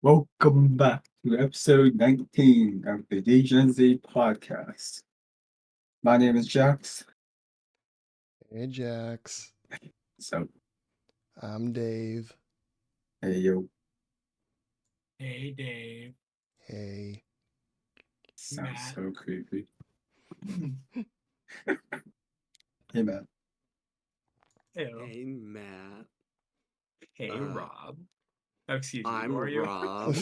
Welcome back to episode 19 of the Degen podcast. My name is Jax. Hey Jax, So, I'm Dave. hey yo, Hey Dave, Hey, sounds Matt. so creepy. Hey man, Ew. Hey Matt, Hey uh, Rob. Oh, excuse me, who I'm are you? Rob.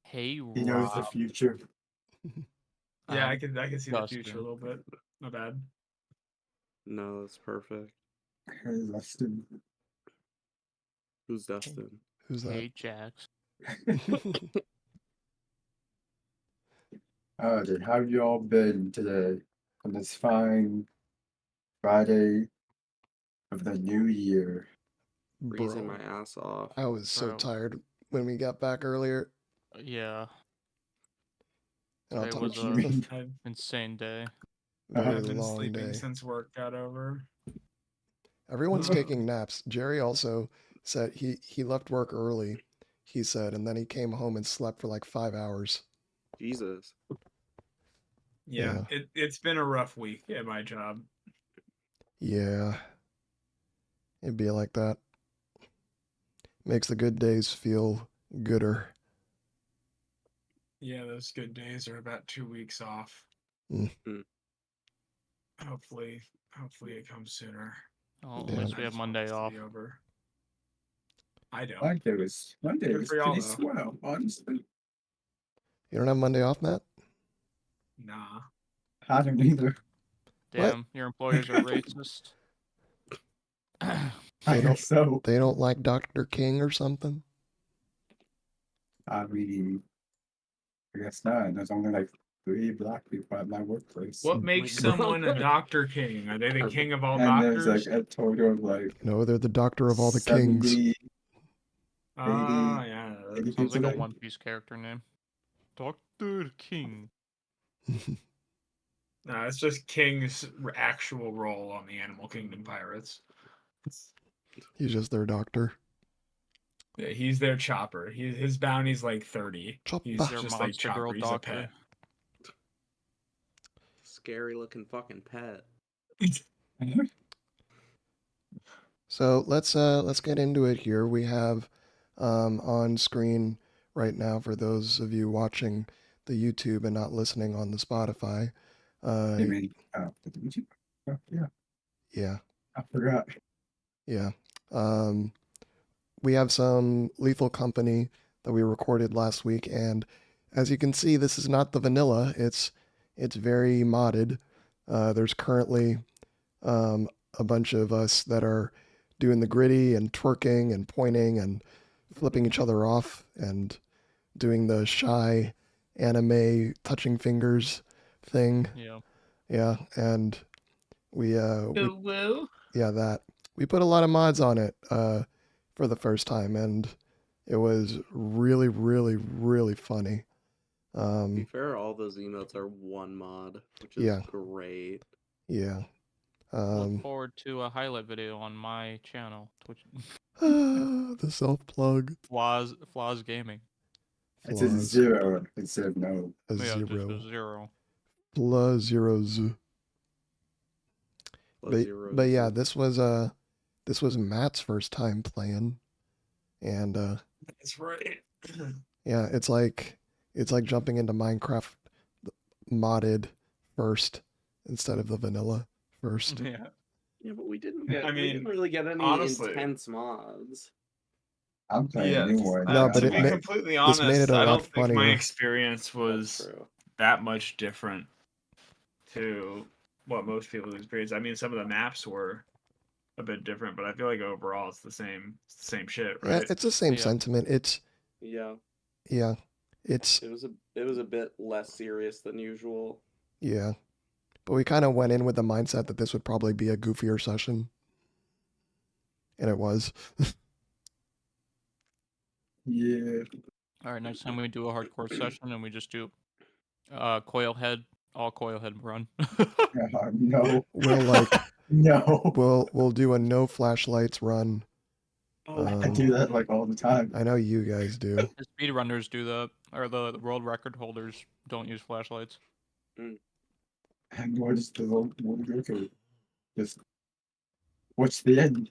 Hey he knows the Rob, future. Yeah, I I'm can see the future a Dustin. little bit. My bad. No, that's perfect. Hey Justin. Who's Dustin? who's that? Hey Jax. Dude, how have you all been today on this fine Friday of the new year? Freezing my Bro, ass off. I was so Bro. tired when we got back earlier, Yeah, and I'll today talk was What you a mean? I've, insane day. very I've been long sleeping day. since work got over. Everyone's taking naps. Jerry also said he left work early. He said, and then he came home and slept for like 5 hours. Jesus. Yeah, Yeah, it's been a rough week at my job. yeah, it'd be like that. Makes the good days feel gooder. Yeah, those good days are about 2 weeks off. Mm. Hopefully, hopefully it comes sooner. Well, at Yeah, least I we have just want Monday this to off. be over. I don't. Monday Good was for y'all pretty though. swell, honestly. you don't have Monday off, Matt? Nah. I don't either. What? Damn, your employers are racist. I They don't. guess so. They don't like Dr. King or something? I mean, I guess not. There's only like 3 black people at my workplace. What My makes God. someone a Dr. King? Are they the king of all And there's like doctors? a total of like No, they're the doctor of all the kings. 70, 80, Ah, yeah. 80 Sounds people like a there. One Piece character name. Dr. King. No, it's just King's actual role on the Animal Kingdom Pirates. He's just their doctor. Yeah, he's their chopper. His bounty's like 30. Chopper. He's Your just like monster girl chopper. He's a pet. doctor. Scary looking fucking pet. So let's get into it here. We have on screen right now for those of you watching the YouTube and not listening on the Spotify. I mean, did you? Oh, yeah, Yeah, I forgot. yeah. Um, we have some Lethal Company that we recorded last week, and as you can see, this is not the vanilla. It's very modded. There's currently a bunch of us that are doing the gritty and twerking and pointing and flipping each other off and doing the shy anime touching fingers thing. Yeah. Yeah, and we Woo. yeah, that we put a lot of mods on it for the first time, and it was really, really, really funny. To be fair, all those emotes are one mod, which is Yeah. great. Yeah. Look forward to a highlight video on my channel, Twitch. The self plug. Flaws Gaming. It's a Flaws. 0 instead of no. A Yeah, just zero. a 0. Plus zeros. Plus zeros. But yeah, this was Matt's first time playing, and That's right. yeah, it's like jumping into Minecraft modded first instead of the vanilla first. Yeah. Yeah, but we didn't really get any honestly, intense mods. I'm playing Yeah. a new one. No, but to it be ma- completely this made honest, it a I lot don't think my funnier. experience That's was true. that much different to what most people experience. I mean, some of the maps were a bit different, but I feel like overall it's the same shit, Yeah, right? it's the same Yeah. sentiment. It's Yeah, it's it was a bit less serious than usual. yeah. But we kind of went in with the mindset that this would probably be a goofier session. And it was. Yeah. All right, next time we do a hardcore session and we just do coil head, all coil head run. No. We'll like No. we'll do a no flashlights run I do that like all the time. I know you guys do. The speedrunners do that, or the world record holders don't use flashlights. And what is the okay? Just what's the end?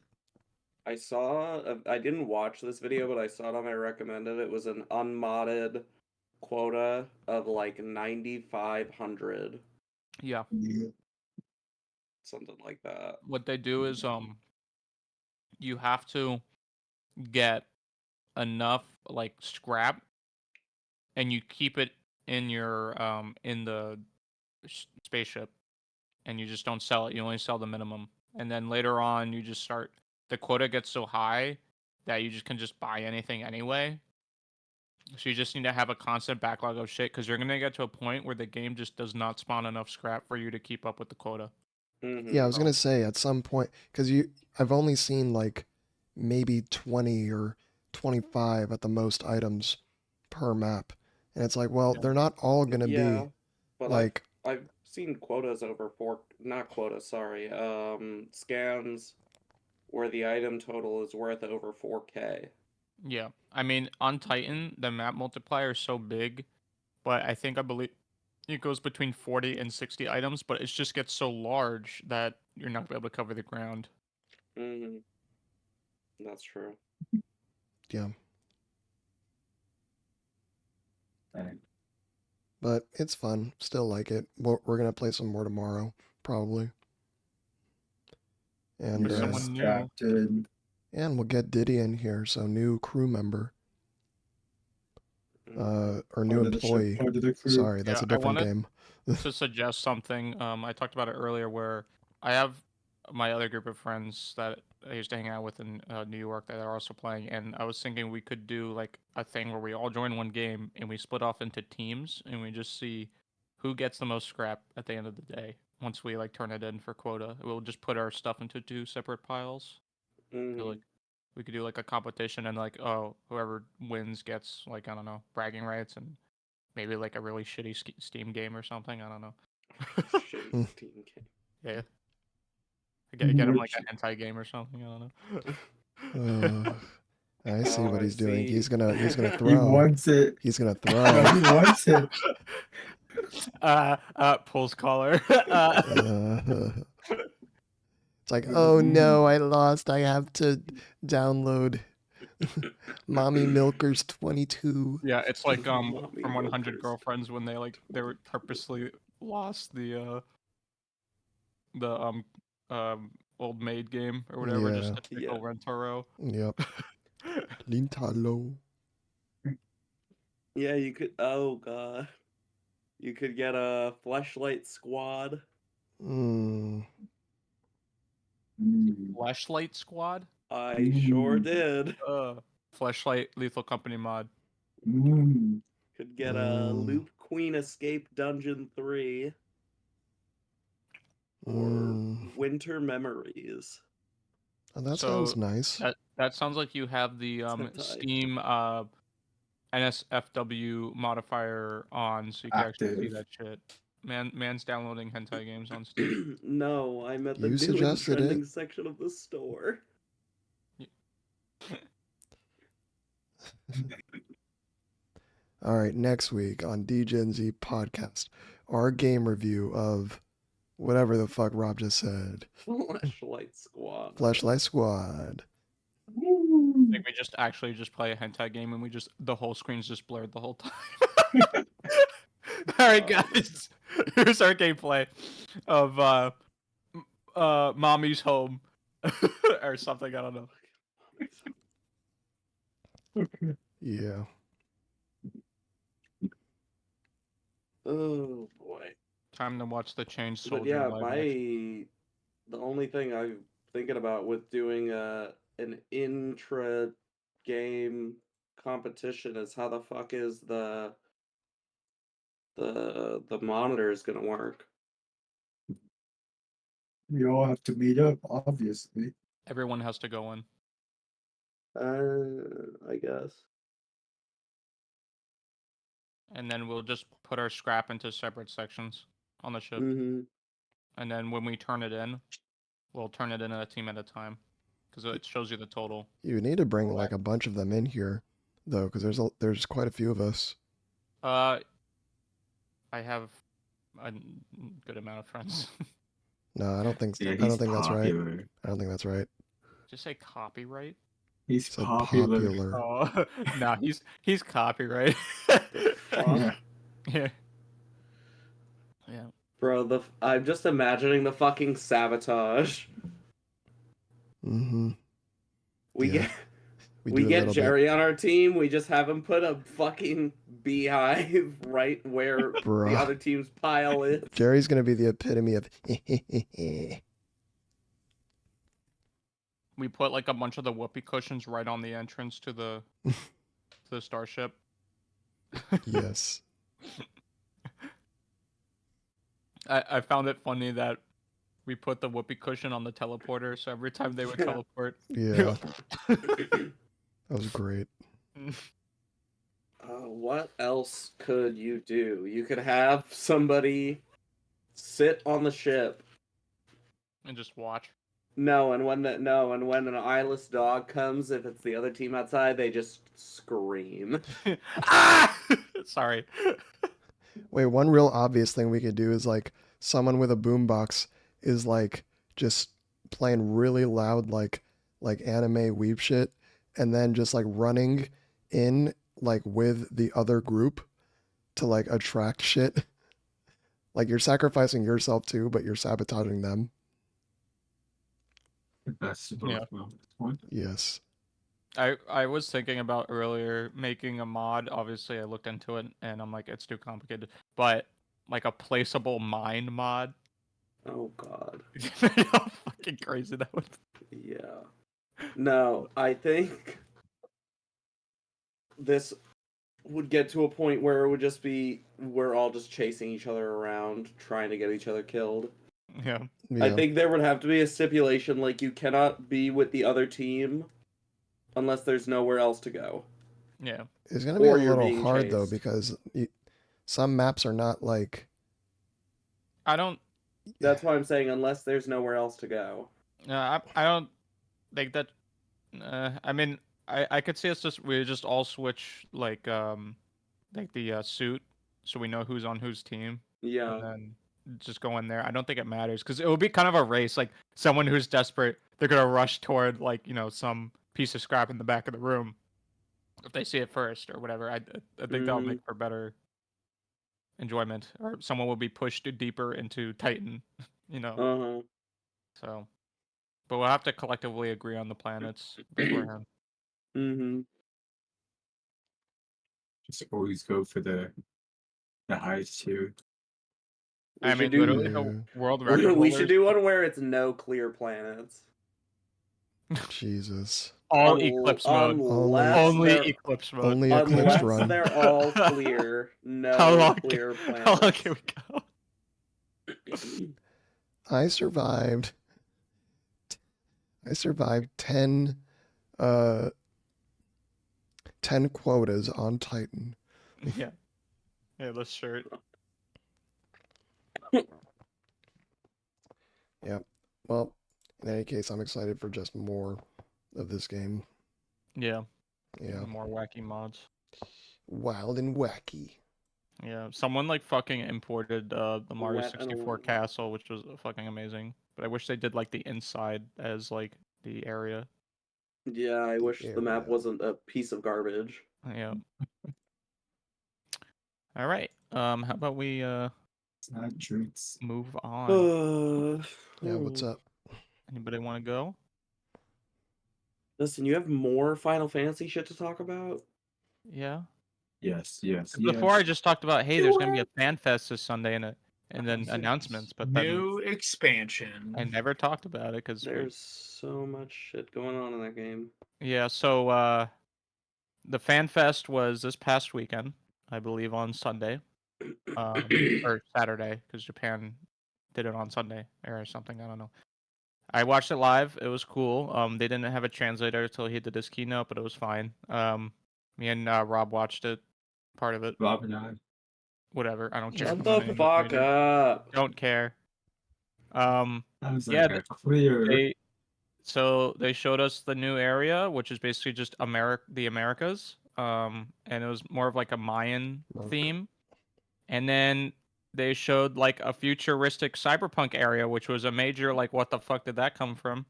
I saw. I didn't watch this video, but I saw it on my recommended. It was an unmodded quota of like 9,500, Yeah. Yeah. something like that. What they do is you have to get enough like scrap, and you keep it in your in the spaceship, and you just don't sell it. You only sell the minimum, and then later on you just start. The quota gets so high that you just can just buy anything anyway. So you just need to have a constant backlog of shit, because you're gonna get to a point where the game just does not spawn enough scrap for you to keep up with the quota. Yeah, I was gonna say at some point, because I've only seen like maybe 20 or 25 at the most items per map, and it's like, well, Yeah. they're not all gonna Yeah, be but like, I've seen quotas over not quotas, sorry, scans where the item total is worth over 4K. Yeah, I mean on Titan the map multiplier is so big, but I believe it goes between 40 and 60 items, but it just gets so large that you're not gonna be able to cover the ground. That's true. yeah. Dang. But it's fun. Still like it. We're gonna play some more tomorrow, probably. And With someone Yes, new. Captain. and we'll get Diddy in here, so new crew member. Or new Part of the ship, employee. part of the crew. Sorry, that's Yeah, a different I wanted game. to suggest something. I talked about it earlier, where I have my other group of friends that I used to hang out with in New York that are also playing, and I was thinking we could do like a thing where we all join one game and we split off into teams and we just see who gets the most scrap at the end of the day. Once we like turn it in for quota, we'll just put our stuff into two separate piles. So, like we could do like a competition, and like, oh, whoever wins gets like, I don't know, bragging rights and maybe like a really shitty Steam game or something. I don't know. Shitty Steam game. Yeah. Get him like Which- a hentai game or something. I don't know. I see Oh, what I he's doing. see. He's gonna He throw. wants it. He's gonna No, he throw. wants it. Pulse collar. It's like, oh no, I lost. I have to download Mommy Milkers 22. Yeah, it's like Mommy from 100 milkers. Girlfriends, when they were purposely lost the old maid game or whatever, just Yeah. to tickle Yeah. Rentaro. Yep. Lintalo. Yeah, you could. Oh god, you could get a fleshlight squad. Mm. Flashlight Squad. I sure Mm. did. Flashlight Lethal Company mod. Could get a Loop Queen Escape Dungeon 3 or Winter Memories. Oh, that So sounds nice. That sounds like you have the Hentai. Steam NSFW modifier on, so you can actually see Active. that shit. Man's downloading hentai games on Steam. No, I'm at the You new and suggested trending it. section of the store. All right, next week on Degen Z podcast, our game review of whatever the fuck Rob just said. Fleshlight Squad. Fleshlight Squad. I think we just actually just play a hentai game and the whole screen's just blurred the whole time. Alright guys, here's our gameplay of Mommy's Home or something, I don't know. Yeah. Oh boy. Time to watch the Change But Soldier yeah, live action. the only thing I'm thinking about with doing an intra game competition is how the fuck is the monitor is gonna work. We all have to meet up, obviously. Everyone has to go in. I guess. And then we'll just put our scrap into separate sections on the ship. Mm-hmm. And then when we turn it in, we'll turn it in a team at a time. because it shows you the total. You need to bring like a bunch of them in here, though, because there's quite a few of us. I have a good amount of friends. No, I don't think. Yeah, I he's don't think that's right. popular. I don't think that's right. Just say copyright. He's Said popular. popular. Oh, nah, he's copyright. Fuck. Yeah. Yeah. Bro, I'm just imagining the fucking sabotage. Mm-hmm. We Yeah, get we we do a get little bit. Jerry on our team. We just have him put a fucking beehive right where the Bruh. other team's pile is. Jerry's gonna be the epitome of. We put like a bunch of the whoopee cushions right on the entrance to the starship. Yes. I found it funny that we put the whoopee cushion on the teleporter, so every time they would teleport. Yeah. That was great. What else could you do? You could have somebody sit on the ship. And just watch. And when an eyeless dog comes, if it's the other team outside, they just scream. Ah! Sorry. Wait, one real obvious thing we could do is like someone with a boombox is like just playing really loud like anime weeb shit, and then just like running in like with the other group to like attract shit. Like you're sacrificing yourself too, but you're sabotaging them. That's the Yeah. one. Yes. I was thinking about earlier making a mod. Obviously, I looked into it and I'm like, it's too complicated. But like a placeable mine mod. Oh god. How fucking crazy that would be. Yeah. No, I think this would get to a point where it would just be we're all just chasing each other around, trying to get each other killed. Yeah. Yeah. I think there would have to be a stipulation like you cannot be with the other team unless there's nowhere else to go. Yeah. It's gonna be a or you're little being hard though chased. because some maps are not like. I don't. That's why I'm saying unless there's nowhere else to go. I don't think that. I mean, I could see us we just all switch like the suit, so we know who's on whose team, Yeah. and then just go in there. I don't think it matters because it would be kind of a race. Like someone who's desperate, they're gonna rush toward like some piece of scrap in the back of the room if they see it first or whatever. I think that'll make for better enjoyment, or someone will be pushed deeper into Titan, Uh-huh. So, but we'll have to collectively agree on the planets beforehand. Mm-hmm. Just always go for the highest tier. We I should mean, do literally the world record we should holders, do one where it's no clear planets. Jesus. all Un- eclipse mode, Unless only they're eclipse mode. Only eclipse unless run. they're all clear, How no long? clear How long planets. can we go? I survived 10 10 quotas on Titan. Yeah. Yeah, this shirt. Yep. Well, in any case, I'm excited for just more of this game. Yeah. Yeah. More wacky mods. Wild and wacky. Yeah. Someone like fucking imported the Mario Wet and 64 wild. castle, which was fucking amazing. But I wish they did like the inside as like the area. Yeah, I wish the map area. wasn't a piece of garbage. Yeah. All right. How about we It's not drinks. move on? Yeah, what's up? Anybody want to go? Listen, you have more Final Fantasy shit to talk about? Yeah. Yes, yes, 'Cause yes. before I just talked about, hey, there's gonna be a fan fest this Sunday and then Yes. announcements, but then New expansion. I never talked about it because There's so much shit going on in that game. yeah. So the fan fest was this past weekend, I believe, on Sunday, or Saturday, because Japan did it on Sunday or something. I don't know. I watched it live. It was cool. They didn't have a translator until he did his keynote, but it was fine. Me and Rob watched it, part of it. Rob and I. Whatever. I don't care. Shut I'm not an the English fuck major. up. Don't care. I was Yeah, like a clear. So they showed us the new area, which is basically just the Americas. And it was more of like a Mayan Okay. theme. And then they showed like a futuristic cyberpunk area, which was a major like what the fuck did that come from?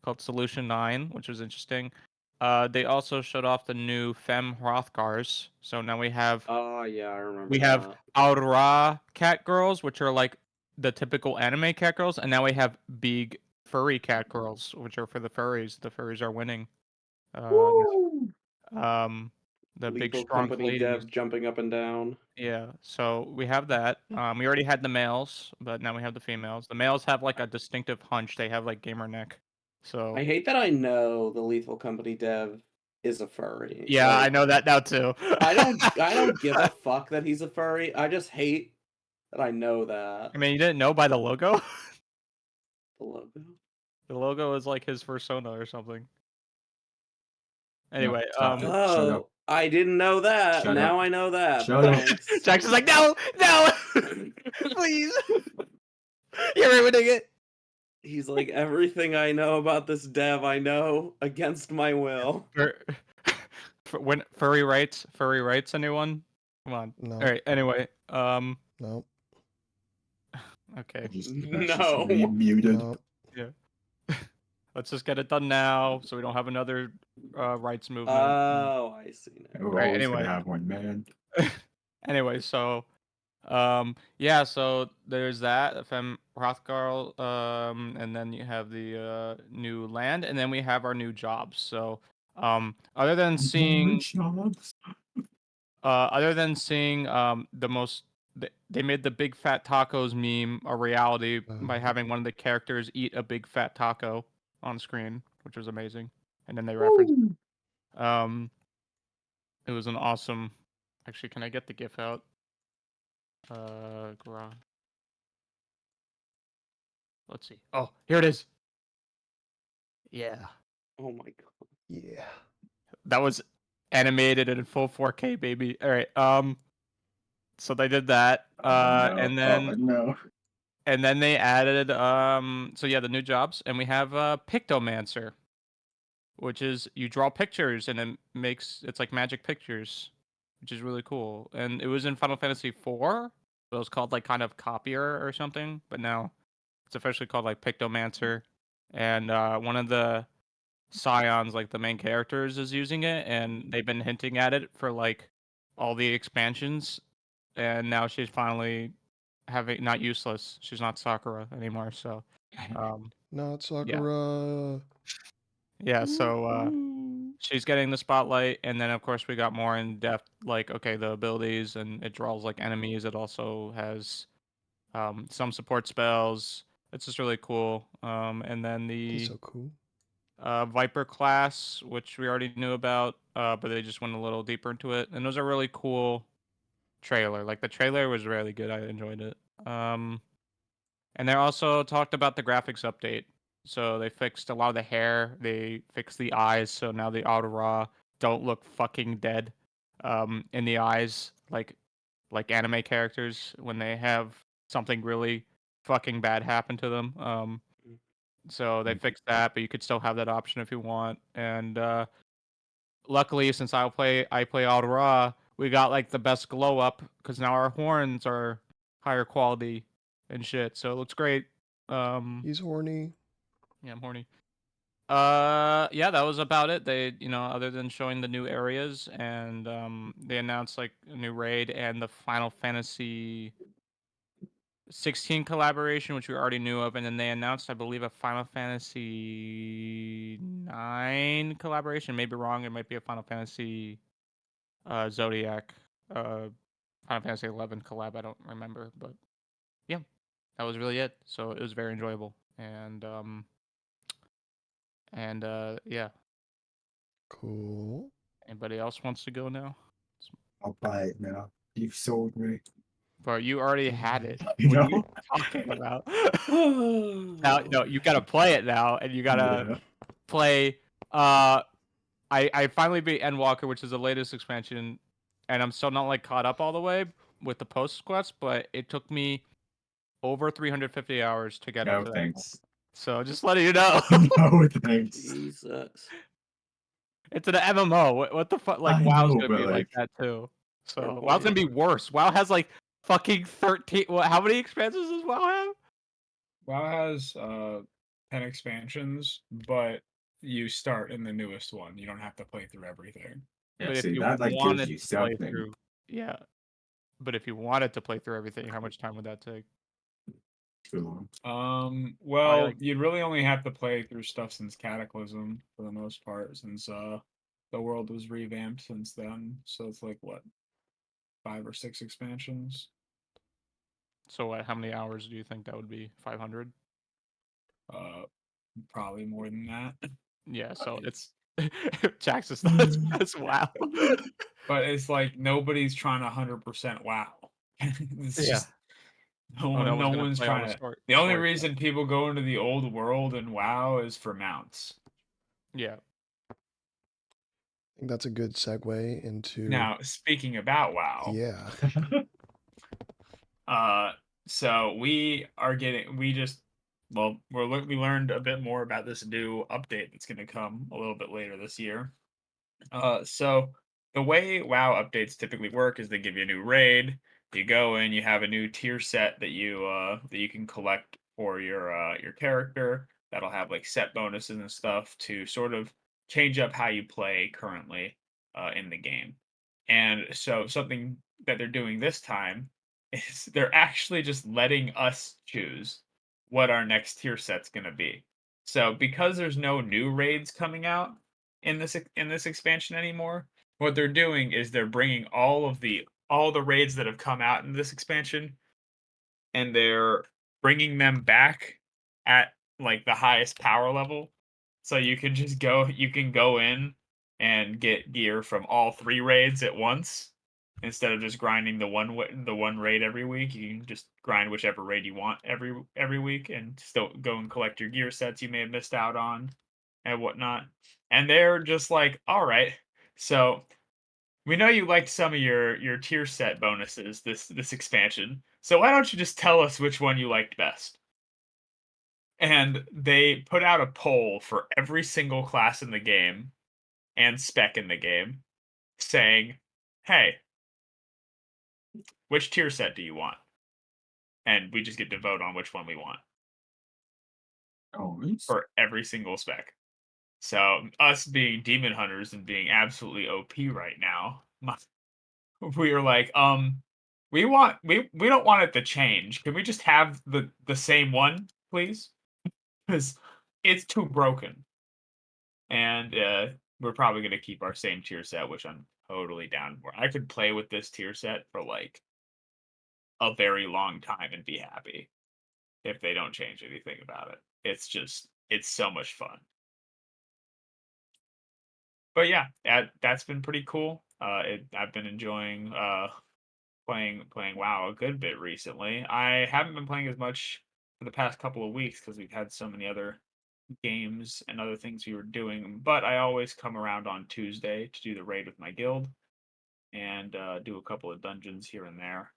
Called Solution 9, which was interesting. They also showed off the new Femme Hrothgars. So now we have Oh yeah, I remember we have that. Aurora cat girls, which are like the typical anime cat girls, and now we have big furry cat girls, which are for the furries. The furries are winning. Woo! Um, the big Lethal strong Company ladies. dev jumping up and down. Yeah, so we have that. We already had the males, but now we have the females. The males have like a distinctive hunch. They have like gamer neck. So I hate that I know the Lethal Company dev is a furry. yeah, I Like, know that now too. I don't give a fuck that he's a furry. I just hate that I know that. I mean, you didn't know by the logo? The logo. The logo is like his persona or something. No, Anyway, stop it. Shut up. Oh, I didn't know that. Shut Now up. I know that. Shut up. Thanks. Jackson's like, no, please, you're ruining it. He's like, everything I know about this dev, I know against my will. When furry rights, anyone? Come on. No. All right. Anyway, No. okay. No. Muted. No. Yeah. Let's just get it done now, so we don't have another rights movement. Oh, I see now. We're Right, always anyway. gonna have one, man. Anyway, so yeah, so there's that Femme Hrothgar, and then you have the new land, and then we have our new jobs. So other than seeing the most they made the big fat tacos meme a reality by having one of the characters eat a big fat taco on screen, which was amazing. And then they referenced it was an awesome. Actually, can I get the GIF out? Let's see. Oh, here it is. Yeah. Oh my god. Yeah. That was animated in full 4K, baby. All right. So they did that. And then they added so yeah, the new jobs, and we have Pictomancer, which is you draw pictures and it's like magic pictures, which is really cool. And it was in Final Fantasy 4. It was called like kind of Copier or something, but now it's officially called like Pictomancer. And one of the Scions, like the main characters, is using it, and they've been hinting at it for like all the expansions. And now she's finally having not useless. She's not Sakura anymore. So, Not Sakura. yeah. So she's getting the spotlight, and then of course we got more in depth, like okay, the abilities, and it draws like enemies. It also has some support spells. It's just really cool. And then He's the so cool. Viper class, which we already knew about, but they just went a little deeper into it, and it was a really cool trailer. Like the trailer was really good. I enjoyed it. And they also talked about the graphics update. So they fixed a lot of the hair. They fixed the eyes, so now the Aurora don't look fucking dead in the eyes, like anime characters when they have something really fucking bad happen to them. So they fixed that, but you could still have that option if you want. And luckily, since I play Aurora, we got like the best glow up because now our horns are higher quality and shit. So it looks great. He's horny. Yeah, I'm horny. Yeah, that was about it. They, other than showing the new areas, and they announced like a new raid and the Final Fantasy 16 collaboration, which we already knew of, and then they announced, I believe, a Final Fantasy 9 collaboration. Maybe wrong. It might be a Final Fantasy Zodiac, Final Fantasy 11 collab. I don't remember, but yeah, that was really it. So it was very enjoyable, and yeah. Cool. Anybody else wants to go now? I'll buy it now. You sold me. Bro, you already had it. You What are know? you talking about? Now, no, you gotta play it now, and you gotta Yeah. play. I finally beat Endwalker, which is the latest expansion, and I'm still not like caught up all the way with the post quests, but it took me over 350 hours to get up No to that. thanks. So just letting you know. No, thanks. Jesus. It's an MMO. What the fuck? Like I WoW's know, gonna but, be like like- that too. So Fair WoW's gonna point. be worse. WoW has like fucking 13. What? How many expansions does WoW have? WoW has 10 expansions, but you start in the newest one. You don't have to play through everything. Yeah, But if see, you that like gives wanted you to play something. through, yeah. But if you wanted to play through everything, how much time would that take? Too long. Well, like- you'd really only have to play through stuff since Cataclysm for the most part, since the world was revamped since then. So it's like what, 5 or 6 expansions? So how many hours do you think that would be? 500? Probably more than that. Yeah. So it's Jax is not as bad as WoW. But it's like nobody's trying to 100% WoW. It's Yeah. just no Oh, no one, no one's gonna one's play all trying the to. story- The only story reason stuff. people go into the old world in WoW is for mounts. Yeah. I think that's a good segue into. Now, speaking about WoW, Yeah. so we learned a bit more about this new update that's going to come a little bit later this year. So the way WoW updates typically work is they give you a new raid. You go in, you have a new tier set that you can collect for your character. That'll have like set bonuses and stuff to sort of change up how you play currently in the game. And so something that they're doing this time is they're actually just letting us choose what our next tier set's going to be. So because there's no new raids coming out in this expansion anymore, what they're doing is they're bringing all the raids that have come out in this expansion, and they're bringing them back at like the highest power level. So you can go in and get gear from all 3 raids at once instead of just grinding the one raid every week. You can just grind whichever raid you want every week and still go and collect your gear sets you may have missed out on and whatnot. And they're just like, all right, so we know you liked some of your tier set bonuses this expansion. So why don't you just tell us which one you liked best? And they put out a poll for every single class in the game and spec in the game saying, "Hey, which tier set do you want?" And we just get to vote on which one we want Oh, nice. for every single spec. So us being demon hunters and being absolutely OP right now, we are like, we don't want it to change. Can we just have the same one, please? Because it's too broken. And we're probably gonna keep our same tier set, which I'm totally down for. I could play with this tier set for like a very long time and be happy if they don't change anything about it. It's so much fun. But yeah, that's been pretty cool. I've been enjoying playing WoW a good bit recently. I haven't been playing as much for the past couple of weeks because we've had so many other games and other things we were doing. But I always come around on Tuesday to do the raid with my guild and do a couple of dungeons here and there.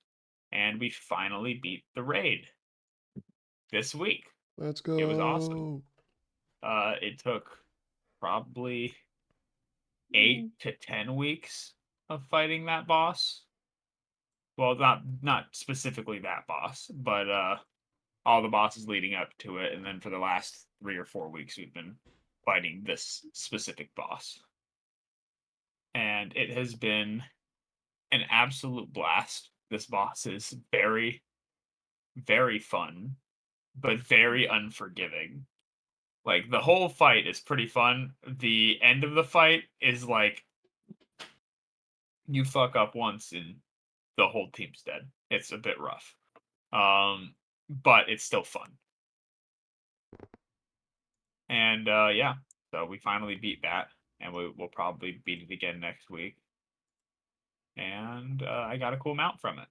And we finally beat the raid this week. Let's go. It was awesome. It took probably 8 to 10 weeks of fighting that boss. Well, not specifically that boss, but all the bosses leading up to it, and then for the last 3 or 4 weeks, we've been fighting this specific boss, and it has been an absolute blast. This boss is very, very fun, but very unforgiving. Like the whole fight is pretty fun. The end of the fight is like you fuck up once and the whole team's dead. It's a bit rough. But it's still fun. And yeah, so we finally beat that, and we'll probably beat it again next week. And I got a cool mount from it.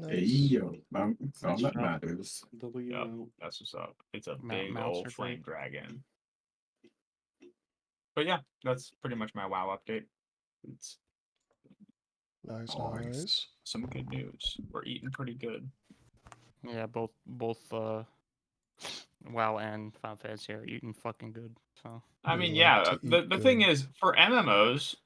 Hey, Nice. yo, mount, all that Nice. matters. W Yep, mount. that's what's up. It's a Mount- big mounts old are flame great. dragon. But yeah, that's pretty much my WoW update. It's Nice, Nice. nice. some good news. We're eating pretty good. Yeah, both WoW and Final Fantasy are eating fucking good. So I We mean, like yeah. to The eat thing good. is, for MMOs,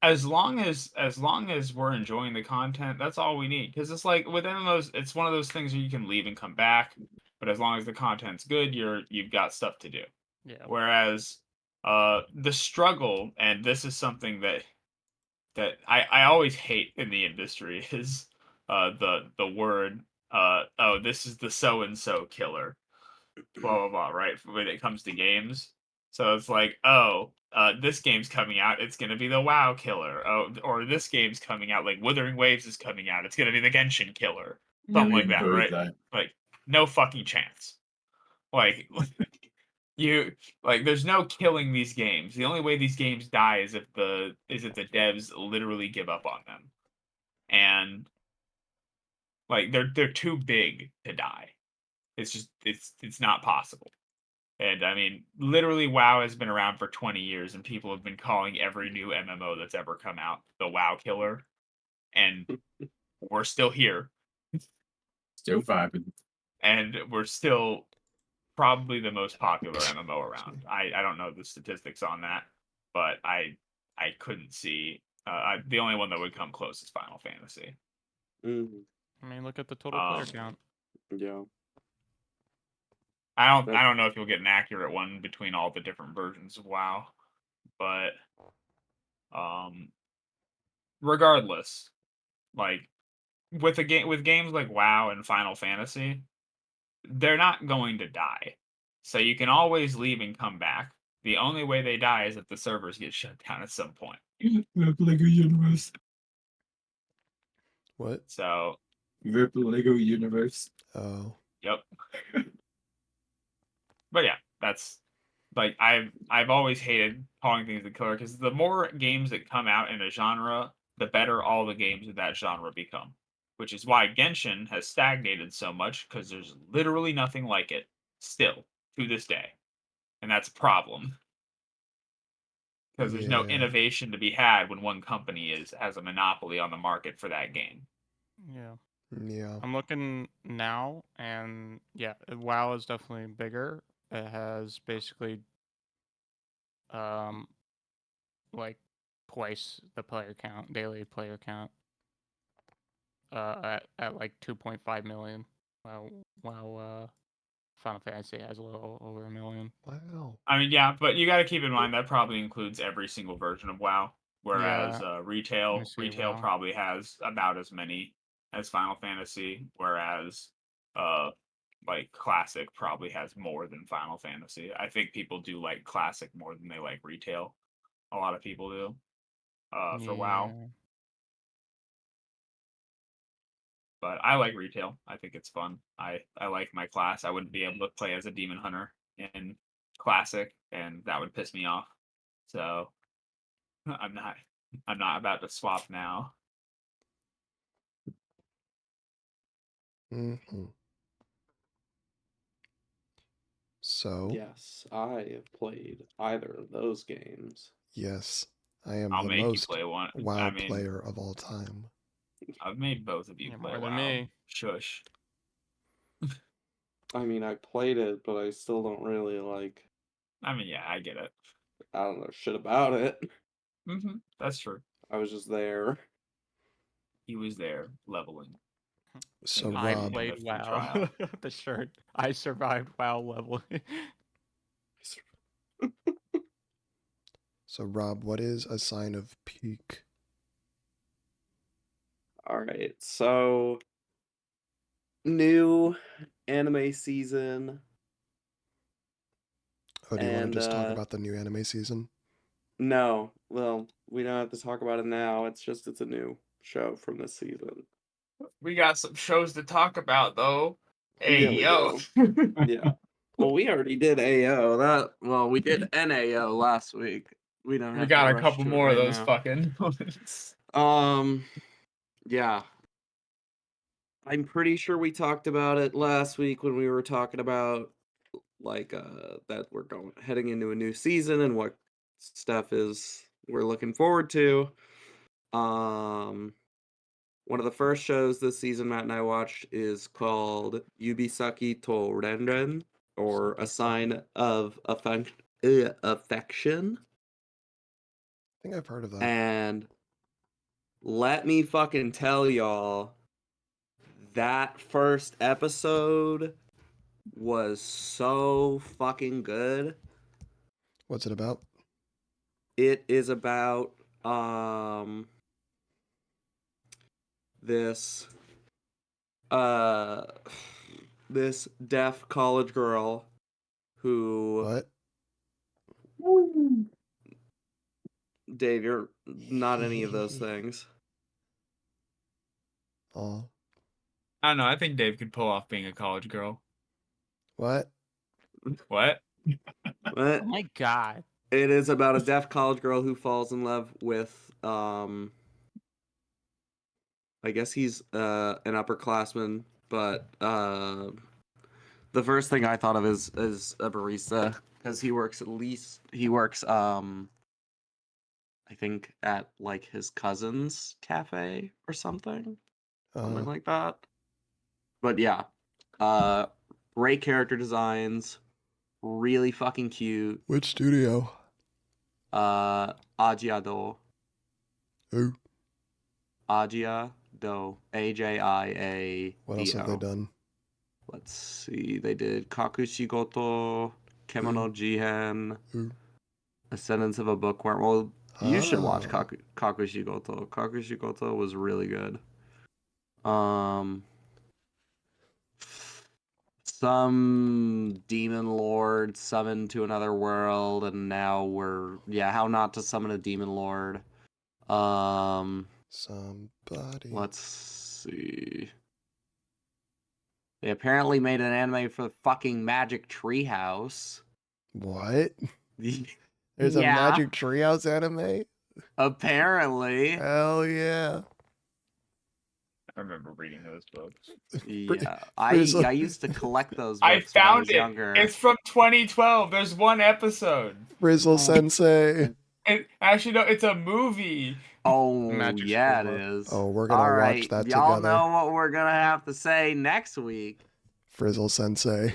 as long as we're enjoying the content, that's all we need. Because it's like with MMOs, it's one of those things where you can leave and come back, but as long as the content's good, you've got stuff to do. yeah, Whereas, the struggle, and this is something that I always hate in the industry is the word oh, this is the so and so killer, blah blah blah, right? When it comes to games. So it's like, oh, this game's coming out, it's gonna be the WoW killer. Oh, or this game's coming out, like Wuthering Waves is coming out, it's gonna be the Genshin killer. Never Something like even that, heard right? that. Like, no fucking chance. Like you like there's no killing these games. The only way these games die is if the devs literally give up on them. And like they're too big to die. It's just it's not possible. And I mean, literally, WoW has been around for 20 years, and people have been calling every new MMO that's ever come out the WoW killer, and we're still here, Still vibing. and we're still probably the most popular MMO around. I don't know the statistics on that, but I couldn't see the only one that would come close is Final Fantasy. Mhm. I mean, look at the total player Um, count. Yeah. I That- don't know if you'll get an accurate one between all the different versions of WoW, but regardless, like with games like WoW and Final Fantasy, they're not going to die. So you can always leave and come back. The only way they die is if the servers get shut down at some point. Rip Lego Universe. What? So, Rip Lego Universe. Oh. yep. But yeah, that's like I've always hated calling things a killer because the more games that come out in a genre, the better all the games of that genre become. Which is why Genshin has stagnated so much because there's literally nothing like it still to this day, and that's a problem because there's no Yeah. innovation to be had when one company has a monopoly on the market for that game. Yeah. Yeah. I'm looking now, and yeah, WoW is definitely bigger. It has basically, um, like twice the player count, daily player count, at like 2.5 million. Wow, Final Fantasy has a little over 1 million. Wow. I mean, yeah, but you got to keep in mind that probably includes every single version of WoW. Whereas Yeah, let me see. retail WoW. probably has about as many as Final Fantasy, whereas uh like classic probably has more than Final Fantasy. I think people do like classic more than they like retail. A lot of people do. For WoW, Yeah. but I like retail. I think it's fun. I like my class. I wouldn't be able to play as a demon hunter in classic, and that would piss me off. So I'm not I'm not about to swap now. hmm So, Yes, I have played either of those games. yes, I am I'll the make you most play one. I WoW mean, player of all time. I've made both of you Yeah, play more than WoW. me. Shush. I mean, I played it, but I still don't really like. I mean, yeah, I get it. I don't know shit about it. That's true. I was just there. He was there leveling in So, the I Rob, in the played free WoW. trial. The shirt. I survived WoW leveling. What is a sign of peak? All right, so new anime season, Oh, do you want to and just talk about the new anime season? no, well, we don't have to talk about it now. It's a new show from this season. We got some shows to talk about though. Hey Yeah, we yo. do. Yeah. Well, we already did AO. We did NAO last week. We don't We have to got a rush couple to it more of right those now. fucking ones. Yeah. I'm pretty sure we talked about it last week when we were talking about that we're heading into a new season and what stuff is we're looking forward to. One of the first shows this season Matt and I watched is called Yubisaki to Renren. or a sign of affection. I think I've heard of that. And let me fucking tell y'all, that first episode was so fucking good. What's it about? It is about this this deaf college girl who What? Dave, you're not any of those things. Oh, I don't know. I think Dave could pull off being a college girl. what? What? But Oh my god. it is about a deaf college girl who falls in love with I guess he's an upperclassman, but the first thing I thought of is a barista, because he works I think at like his cousin's cafe or something like that. But yeah, great character designs, really fucking cute. Which studio? Ajiado. Who? Ajiado. AJIADO. What else have they done? Let's see. They did Kakushigoto, Kemono Jihen, Who? Ascendance of a Bookworm. Well, you should watch Ah. Kakushigoto. Kakushigoto was really good. Some demon lord summoned to another world, and now how not to summon a demon lord. Somebody. Let's see. They apparently made an anime for fucking Magic Treehouse. What? There's a Magic Treehouse anime? Apparently. Hell yeah. I remember reading those books. Yeah. I Frizzle. used to collect those books I when I found was it. younger. It's from 2012. There's one episode. Frizzle Sensei. Actually, no, it's a movie. Oh, Magic yeah, it School is. Oh, we're gonna All watch right, that y'all together. know what we're gonna have to say next week. Frizzle Sensei.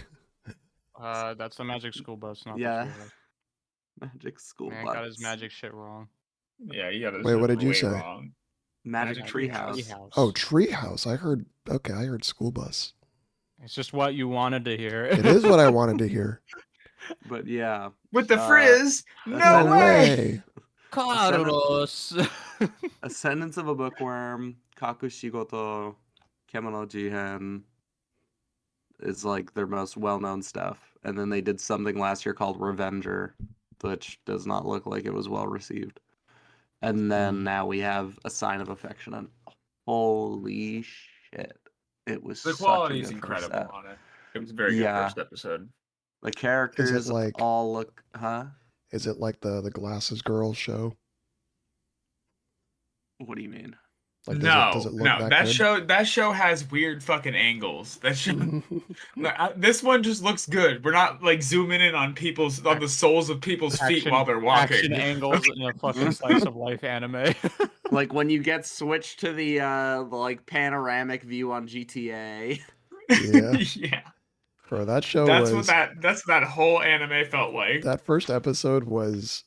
That's the Magic School Bus, not Yeah. the treehouse. Magic School Man Bus. got his magic shit wrong. Yeah, you got this. Wait, what did you way say? Wrong. Magic Magic Treehouse. Oh, Treehouse. I heard School Bus. It's just what you wanted to hear. It is what I wanted to hear. But yeah. With the frizz? No Ascendance- way! Carlos. Ascendance of a Bookworm, Kakushigoto, Kemono Jihen is like their most well-known stuff. And then they did something last year called Revenger, which does not look like it was well received. And then now we have A Sign of Affection, and holy shit, it was The such a quality is good incredible first on it. It was a very good first episode. The characters like- all look, Is it like the Glasses Girl show? What do you mean? Like, No, does it look that good? that show has weird fucking angles. That show, this one just looks good. We're not like zooming in on the soles of people's feet while they're walking. Action angles in a fucking slice of life anime. Like when you get switched to the like panoramic view on GTA. Yeah. Yeah. Bro, that show That's was... that's that whole anime felt like. That first episode was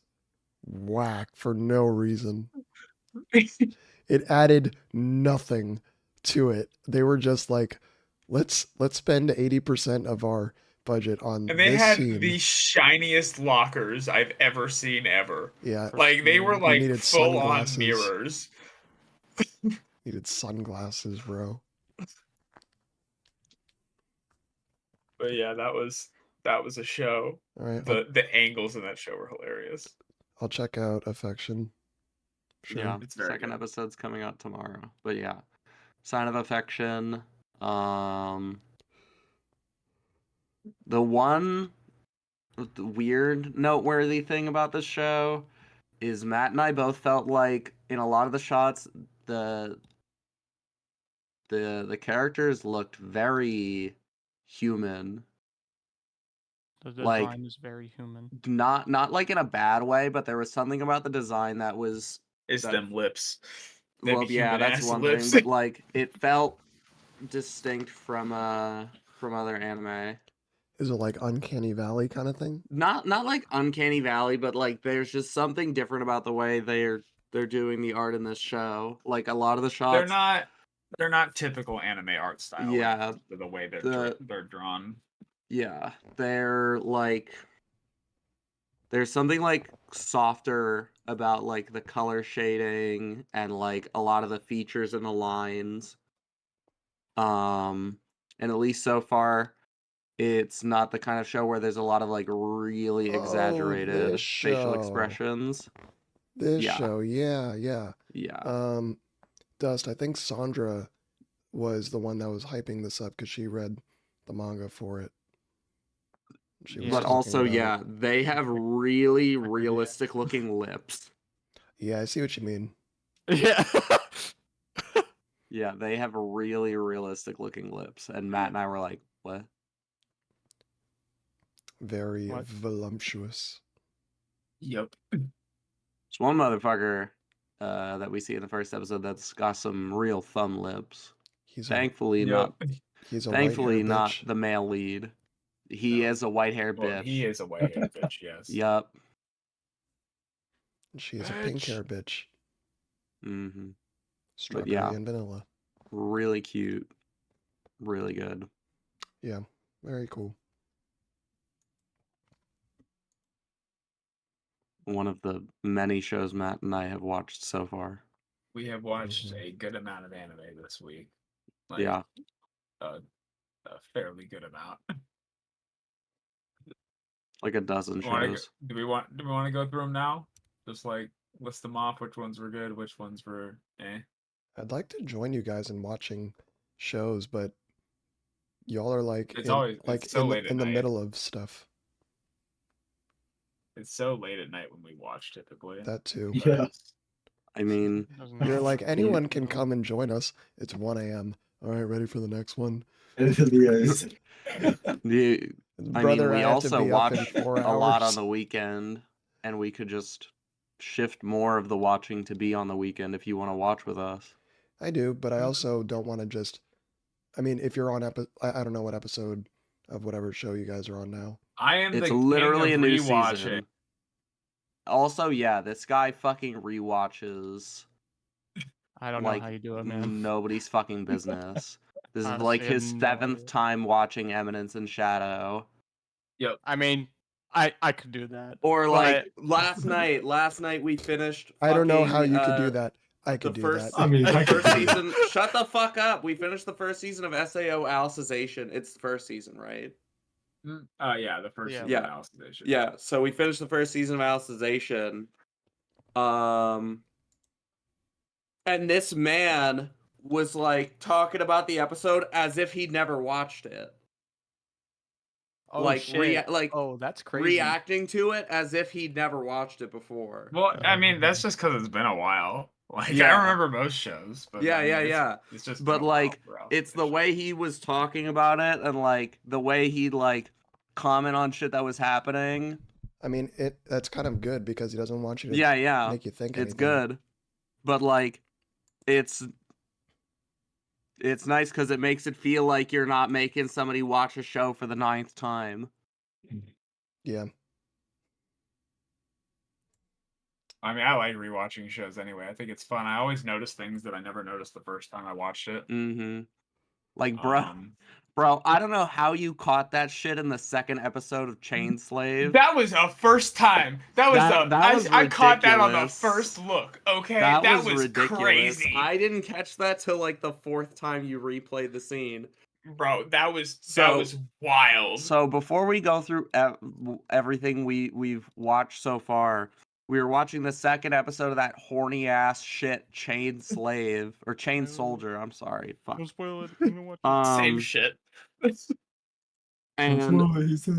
whack for no reason. It added nothing to it. They were just like, let's spend 80% of our budget on And they this had scene. the shiniest lockers I've ever seen ever. Yeah, Like they were like needed full on sunglasses. mirrors. needed sunglasses, bro. But yeah, that was a show. All right, The angles in that show were hilarious. I'll check out Affection. Sure. Yeah, It's very second good. episode's coming out tomorrow. But yeah, Sign of Affection. The one weird, noteworthy thing about this show is Matt and I both felt like in a lot of the shots, the characters looked very human. The Like- design is very human. Not like in a bad way, but there was something about the design that was It's that- them lips. Them well, yeah, that's human-ass one lips. thing, but like it felt distinct from other anime. Is it like Uncanny Valley kind of thing? Not like Uncanny Valley, but like there's just something different about the way they're doing the art in this show. Like a lot of the shots, they're not typical anime art style. Yeah, The way they're drawn. Yeah, they're like there's something like softer about like the color shading and like a lot of the features and the lines. And at least so far, it's not the kind of show where there's a lot of like really exaggerated this facial show. expressions. This Yeah. show, yeah. Yeah. Dust, I think Sandra was the one that was hyping this up because she read the manga for it. She was But talking also, about yeah, it. they have really realistic looking lips. Yeah, I see what you mean. Yeah. Yeah, they have really realistic looking lips. And Matt and I were like, what? Very What? voluptuous. Yep. There's one motherfucker that we see in the first episode that's got some real thumb lips. Thankfully, He's a thankfully white-haired not bitch. the male lead. He is a white-haired Well, bitch. he is a white-haired bitch. Yes. Yup. She is a pink-haired bitch. Mm-hmm. Strawberry yeah. and vanilla. Really cute. Really good. Yeah, very cool. One of the many shows Matt and I have watched so far. We have watched Mhm. a good amount of anime this week. Like, Yeah. a fairly good amount. Like a dozen shows. Do we want to go through them now? Just like list them off. Which ones were good? Which ones were eh? I'd like to join you guys in watching shows, but y'all are like It's so late at in the night. middle of stuff. It's so late at night when we watch typically. That too. Yeah. I mean, You're like, anyone can come and join us. It's 1 a.m. All right, ready for the next one? It really is. the Brother, we I have to also be up in watch 4 a lot on hours. the weekend, and we could just shift more of the watching to be on the weekend if you want to watch with us. I do, but I also don't want to just. I mean, if you're on I don't know what episode of whatever show you guys are on now. I am It's the literally a king of new rewatching. season. Also, yeah, this guy fucking rewatches I don't know like how you do it, man. nobody's fucking business. This is Honestly, like I have his no 7th idea. time watching Eminence in Shadow. Yep. I mean, I could do that. Or like but- last night we finished I don't know how fucking, you could do that. I could do first, that. I mean, I could first do that. season. Shut the fuck up. We finished the first season of SAO Alicization. It's the first season, right? Yeah, the first Yeah. season Yeah. of Alicization. Yeah. So we finished the first season of Alicization. And this man was like talking about the episode as if he'd never watched it. Oh like shit! oh, That's crazy. reacting to it as if he'd never watched it before. Well, I mean, that's just because it's been a while. Like, Yeah. I remember most shows, but Yeah, I mean, yeah. It's just But been a while like, for it's the Alicization. way he was talking about it and like the way he'd like comment on shit that was happening. I mean, that's kind of good because he doesn't want you to Yeah. make you think It's anything. good. But like, it's nice because it makes it feel like you're not making somebody watch a show for the 9th time. Yeah. I mean, I like rewatching shows anyway. I think it's fun. I always notice things that I never noticed the first time I watched it. Mm-hmm. Like, bro, Um, I don't know how you caught that shit in the 2nd episode of Chain Slave. That was a first time. That was I caught that on the ridiculous. first look. Okay, That was was ridiculous. crazy, I didn't catch that till like the 4th time you replayed the scene. bro. That was So- wild. So before we go through everything we've watched so far, we were watching the 2nd episode of that horny ass shit, Chain Slave or Chain Soldier. I'm sorry, fuck. Don't spoil it. I'm gonna watch it. Same shit. And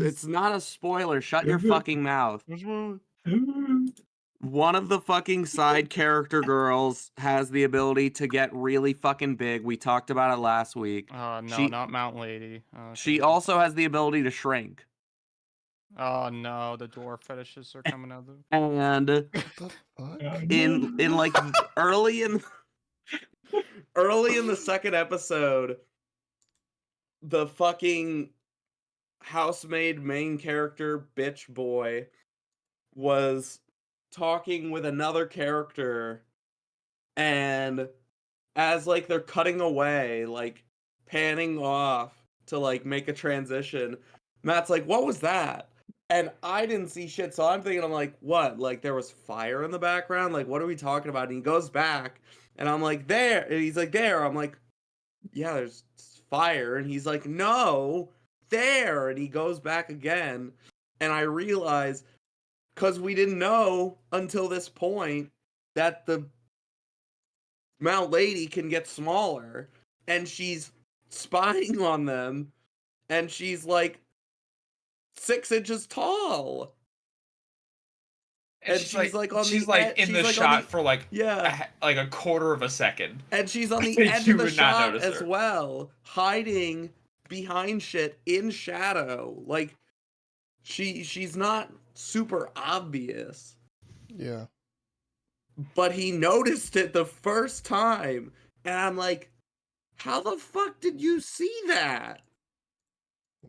it's not a spoiler. Shut your fucking mouth. Don't spoil it. One of the fucking side character girls has the ability to get really fucking big. We talked about it last week. Oh no, She- not Mountain Lady. Oh, She okay. also has the ability to shrink. Oh no, the dwarf fetishes are coming out. And What the fuck? in like early in the 2nd episode, the fucking housemaid main character bitch boy was talking with another character, and as like they're cutting away, like panning off to like make a transition, Matt's like, "What was that?" And I didn't see shit, so I'm thinking, I'm like, "What? Like there was fire in the background? Like what are we talking about?" And he goes back, and I'm like, "There," and he's like, "There." I'm like, "Yeah, there's fire," and he's like, "No, there," and he goes back again, and I realize, because we didn't know until this point that the Mount Lady can get smaller, and she's spying on them, and she's like 6 inches tall, And and she's like on she's the like edge. in the She's like on shot the for like yeah, like a quarter of a second. and she's on the You edge of the would not shot notice as her. well, hiding behind shit in shadow. Like she's not super obvious, Yeah. but he noticed it the first time, and I'm like, how the fuck did you see that?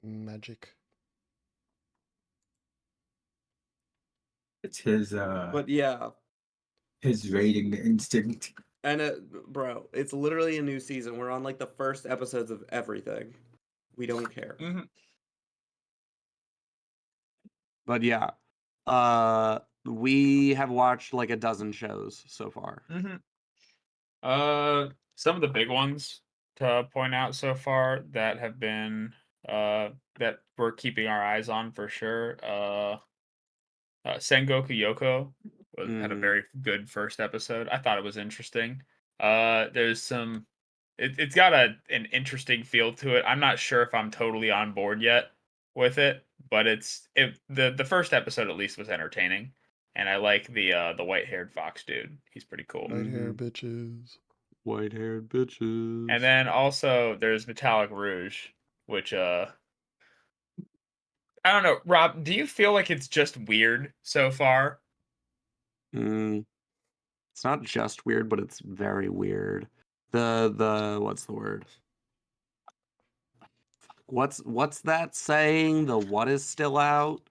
Magic. It's his But yeah, his rating instinct. and bro, it's literally a new season. We're on like the first episodes of everything. We don't care. Mhm. But yeah, we have watched like a dozen shows so far. Some of the big ones to point out so far that have been that we're keeping our eyes on for sure. Sengoku Yoko had a very good first episode. I thought it was interesting. There's some. It's got an interesting feel to it. I'm not sure if I'm totally on board yet with it, but the first episode at least was entertaining, and I like the white haired fox dude. He's pretty cool. White hair bitches. White-haired bitches. And then also there's Metallic Rouge, which I don't know. Rob, do you feel like it's just weird so far? It's not just weird, but it's very weird. The what's the word? What's that saying? The what is still out?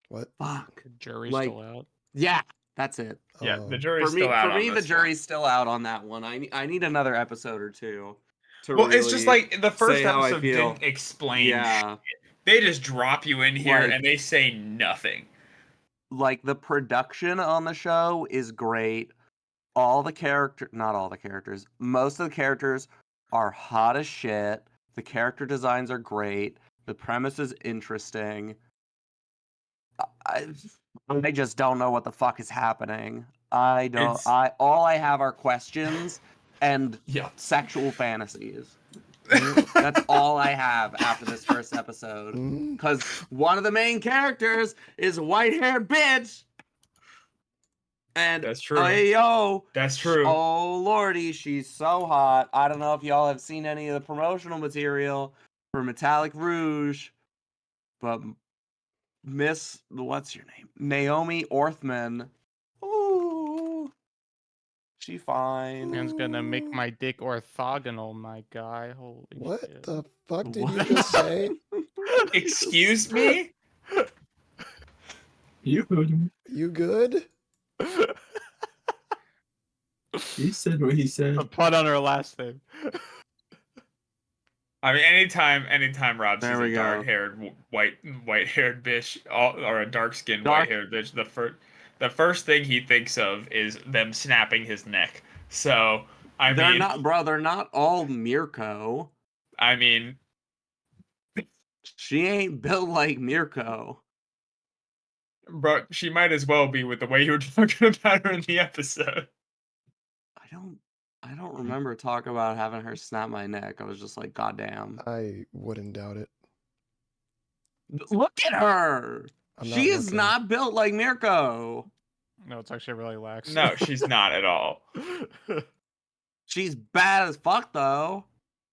What? Fuck. The jury's Like, still out. yeah, that's it. Yeah, the Oh. jury's still out For on me, the this jury's still out on that one. I need another episode or two to Well, really it's just like the first say how I episode feel. didn't explain. Yeah, They just drop you in here Like- and they say nothing. like the production on the show is great. Not all the characters. Most of the characters are hot as shit. The character designs are great. The premise is interesting. I just don't know what the fuck is happening. I don't. It's- All I have are questions and Yeah. sexual fantasies. That's all I have after this first episode. Because one of the main characters is a white-haired bitch. And That's true. Ayo, That's true. Oh lordy, she's so hot. I don't know if y'all have seen any of the promotional material for Metallic Rouge, but what's your name? Naomi Orthman. Ooh, she fine. Man's gonna make my dick orthogonal, my guy. Holy What shit. the fuck did you What? just say? Excuse me? You heard him. You good? He said what he said. A pun on her last name. I mean, anytime Rob There sees we a go. dark-haired white-haired bitch or a dark-skinned Dark- white-haired bitch, the first thing he thinks of is them snapping his neck. So They're not all Mirko. I mean, She ain't built like Mirko. bro, she might as well be with the way you were talking about her in the episode. I don't remember talking about having her snap my neck. I was just like, God damn. I wouldn't doubt it. Look at her. I'm not She is looking. not built like Mirko. No, it's actually really lax. No, she's not at all. She's bad as fuck though.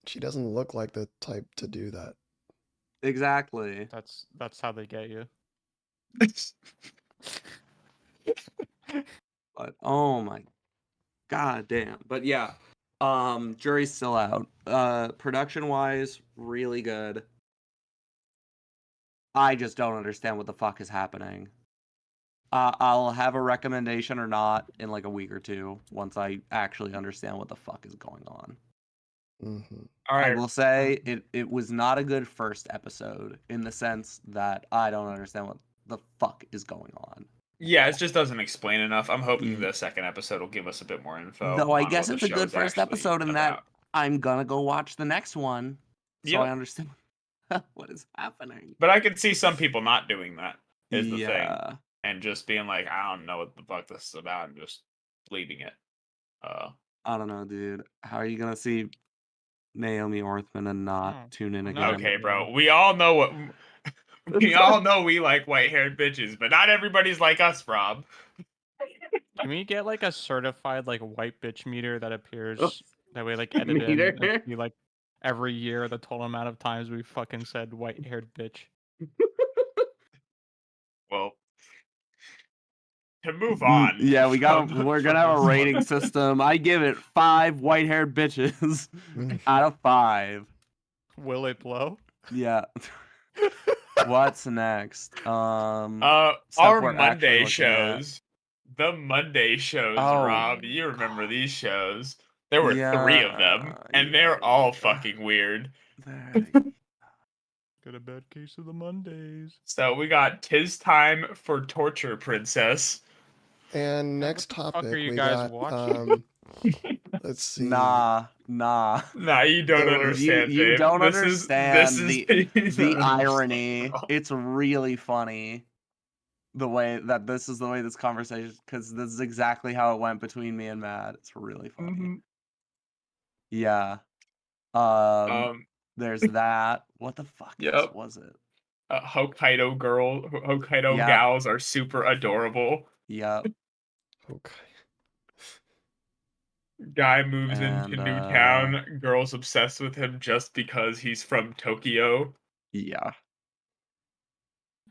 She doesn't look like the type to do that. Exactly. That's how they get you. But oh my god damn. But yeah. Jury's still out. Production wise, really good. I just don't understand what the fuck is happening. I'll have a recommendation or not in like a week or two once I actually understand what the fuck is going on. Mm-hmm. All I right. will say it was not a good first episode in the sense that I don't understand what the fuck is going on. Yeah, it just doesn't explain enough. I'm hoping Ye- the second episode will give us a bit more info. Though I on guess what it's the a good show's first actually episode in that about. I'm gonna go watch the next one so I Yep. understand what is happening. But I could see some people not doing that, is the thing. Yeah. And just being like, I don't know what the fuck this is about, and just leaving it. I don't know, dude. How are you gonna see Naomi Orthman and not Oh, tune in no. again? Okay, bro. We all know what we all know we like white-haired bitches, but not everybody's like us, Rob. Can we get like a certified like white bitch meter that appears that way, like edit in Meter? and see like every year the total amount of times we fucking said white haired bitch? Well, to move on. Yeah, we're gonna from have a this one. rating system. I give it 5 white-haired bitches out of 5. Will it blow? Yeah. What's next? Stuff Our we're actually Monday looking at. shows. The Monday shows, Oh, Rob. You remember these shows. There were 3 of them, and they're all fucking weird. Got a bad case of the Mondays. So we got Tis Time for Torture Princess. And What next the fuck topic, are you we guys got watching? let's see. Nah. Nah, you don't There was- understand, You Dave. don't This understand is the you don't irony. understand. It's really funny the way that this is the way this conversation, because this is exactly how it went between me and Matt. It's really funny. Mhm. Yeah. There's that. What the fuck else Yep. was it? Hokkaido Yeah. gals are super adorable. Yep. Okay. Guy moves And, into new town. Girl's obsessed with him just because he's from Tokyo. Yeah.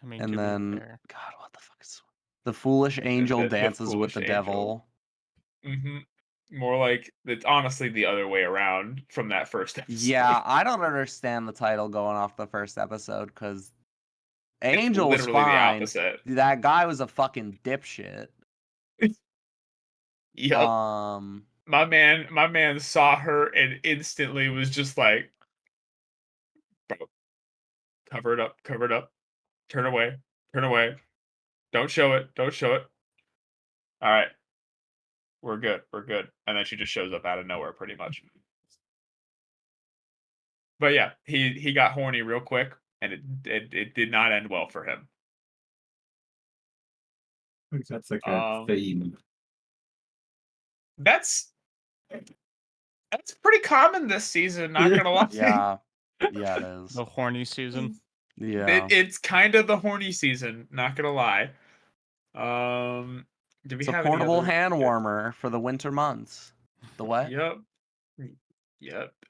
I mean, And to then, be fair. God, what the fuck is the foolish angel The dances with foolish the angel. devil? More like it's honestly the other way around from that first episode. Yeah, I don't understand the title going off the first episode because It's Angel was literally the fine. opposite. That guy was a fucking dipshit. Yep. My man saw her and instantly was just like, bro, cover it up, turn away, don't show it. All right, we're good, and then she just shows up out of nowhere, pretty much. But yeah, he got horny real quick, and it did not end well for him. That's like a theme. That's pretty common this season. Not gonna lie. Yeah, yeah, it is. The horny season. Yeah, It's kind of the horny season. Not gonna lie. Do we it's a have any portable other? hand warmer for the winter months. The what? Yep.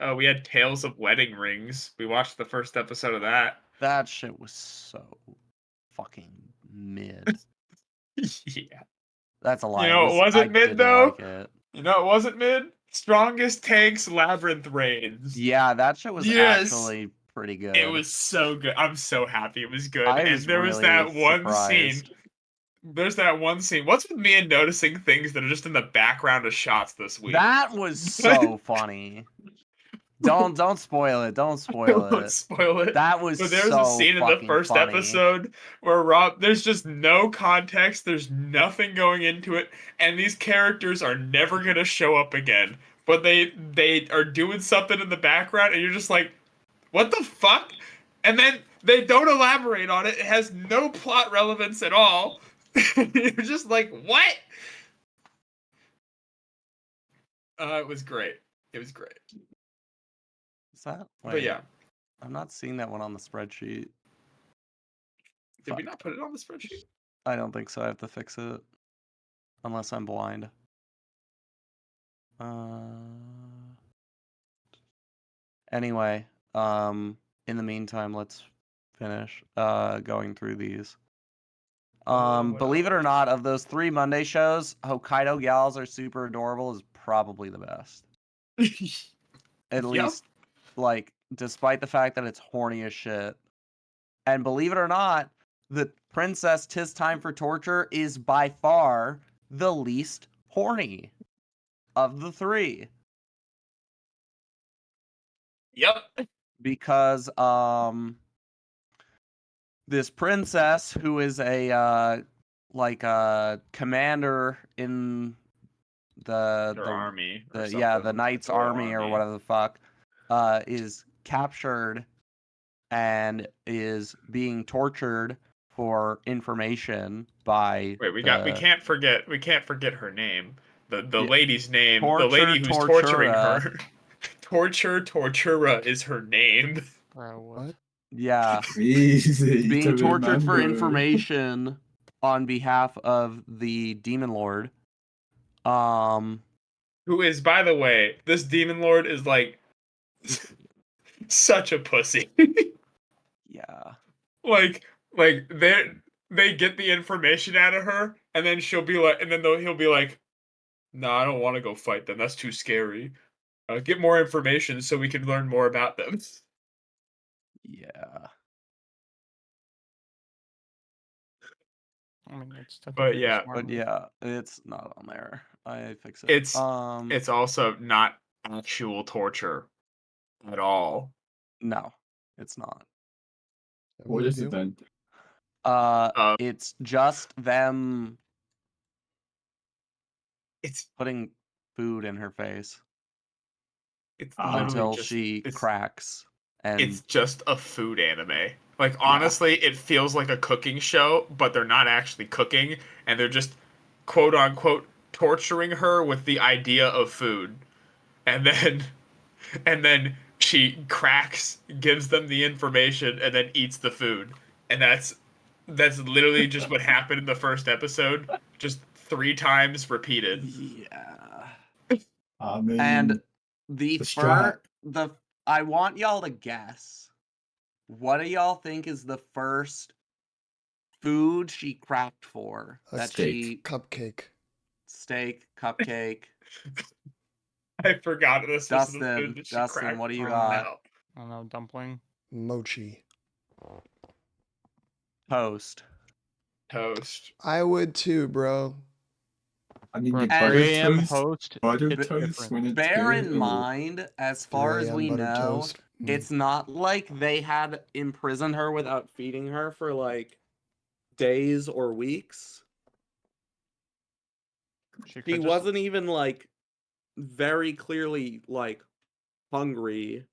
Oh, we had Tales of Wedding Rings. We watched the first episode of that. That shit was so fucking mid. Yeah. That's a lie. You know, it wasn't I mid didn't though. like it. You know, it wasn't mid. Strongest Tanks Labyrinth Raids. Yeah, that shit was actually pretty good. It was so good. I'm so happy it was good. I And was there was that really one scene. surprised. There's that one scene. What's with me and noticing things that are just in the background of shots this week? That was so funny. Don't spoil it. Don't spoil Don't it. spoil it. That was But there's so a scene in the fucking first funny. episode where there's just no context, there's nothing going into it, and these characters are never gonna show up again. But they are doing something in the background, and you're just like, what the fuck? And then they don't elaborate on it. It has no plot relevance at all. You're just like, what? It was great. Is that? Wait, But yeah, I'm not seeing that one on the spreadsheet. did we not put it on the spreadsheet? I don't think so. I have to fix it. Unless I'm blind. Anyway, in the meantime, let's finish going through these. Believe it or not, of those 3 Monday shows, Hokkaido Gals Are Super Adorable is probably the best. At Yep. least, like, despite the fact that it's horny as shit, And believe it or not, the princess 'Tis Time for Torture is by far the least horny of the three. Yep. Because this princess who is a commander in Their the army. Or the something. knight's Royal army or whatever the fuck, is captured and is being tortured for information by Wait, we can't forget her name. The Yeah. lady's name. The lady who's torturing her. Tortura is her name. Bro, What? Yeah. Easy Being to tortured for remember. information on behalf of the demon lord. Who is, by the way, this demon lord is like such a pussy. Yeah. like they get the information out of her, and then she'll be like, and then he'll be like, "No, I don't want to go fight them. That's too scary. Get more information so we can learn more about them." Yeah. I mean, it's But technically a yeah. smart But move. yeah, it's not on there. I fix it. It's also not actual torture at all. No, it's not. What is it then? It's just them It's putting food in her face literally until just she cracks. And it's just a food anime. Like, honestly, it feels like a cooking show, but they're not actually cooking, and they're just quote unquote torturing her with the idea of food. And then she cracks, gives them the information, and then eats the food. And that's literally just what happened in the first episode, just 3 times repeated. yeah. I mean, And the the first, strat. I want y'all to guess. What do y'all think is the first food she cracked for? A That steak. she Cupcake. steak, cupcake. I forgot this was the Dustin, food that she Dustin, cracked what do you for got? now. I don't know, dumpling. Mochi. Toast. Toast. I would too, bro. I mean, For the a And- 3 butter a.m. toast. host, Butter it's toast different. when it's Bear good. in mind, as 3 far as a.m. we buttered know, toast. it's not like they had imprisoned her without feeding her for like days or weeks. She She could just wasn't even like very clearly like hungry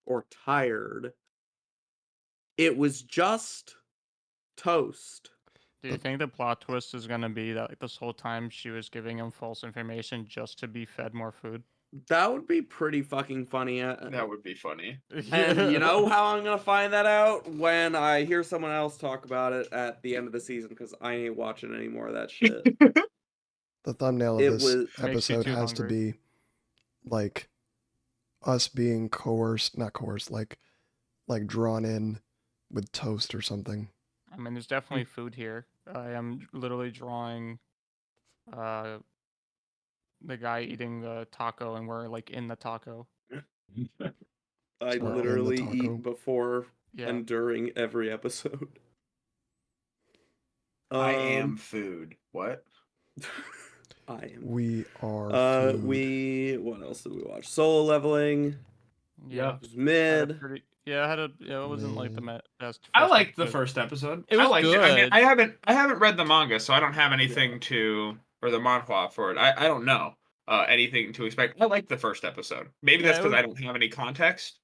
or tired. It was just toast. Do you think the plot twist is gonna be that like, this whole time she was giving him false information just to be fed more food? That would be pretty fucking funny. That would be funny. And you know how I'm gonna find that out? When I hear someone else talk about it at the end of the season, because I ain't watching any more of that shit. The thumbnail of It this was- Makes you episode too has to hungry. be like us being not coerced, like drawn in with toast or something. I mean, there's definitely food here. I am literally drawing the guy eating the taco, and we're like in the taco. I Or in the literally taco. eat before Yeah. and during every episode. I am food. What? I am. We are food. What else did we watch? Solo Leveling. Yeah. It was Had a mid. pretty, yeah, it wasn't like the Man. best. I first liked the episode. first episode. It I was liked it. I mean, good. I haven't read the manga, so I don't have anything to, or the manhwa for it. I don't know anything to expect. I liked the first episode. Maybe Yeah, that's it because was- I don't have any context,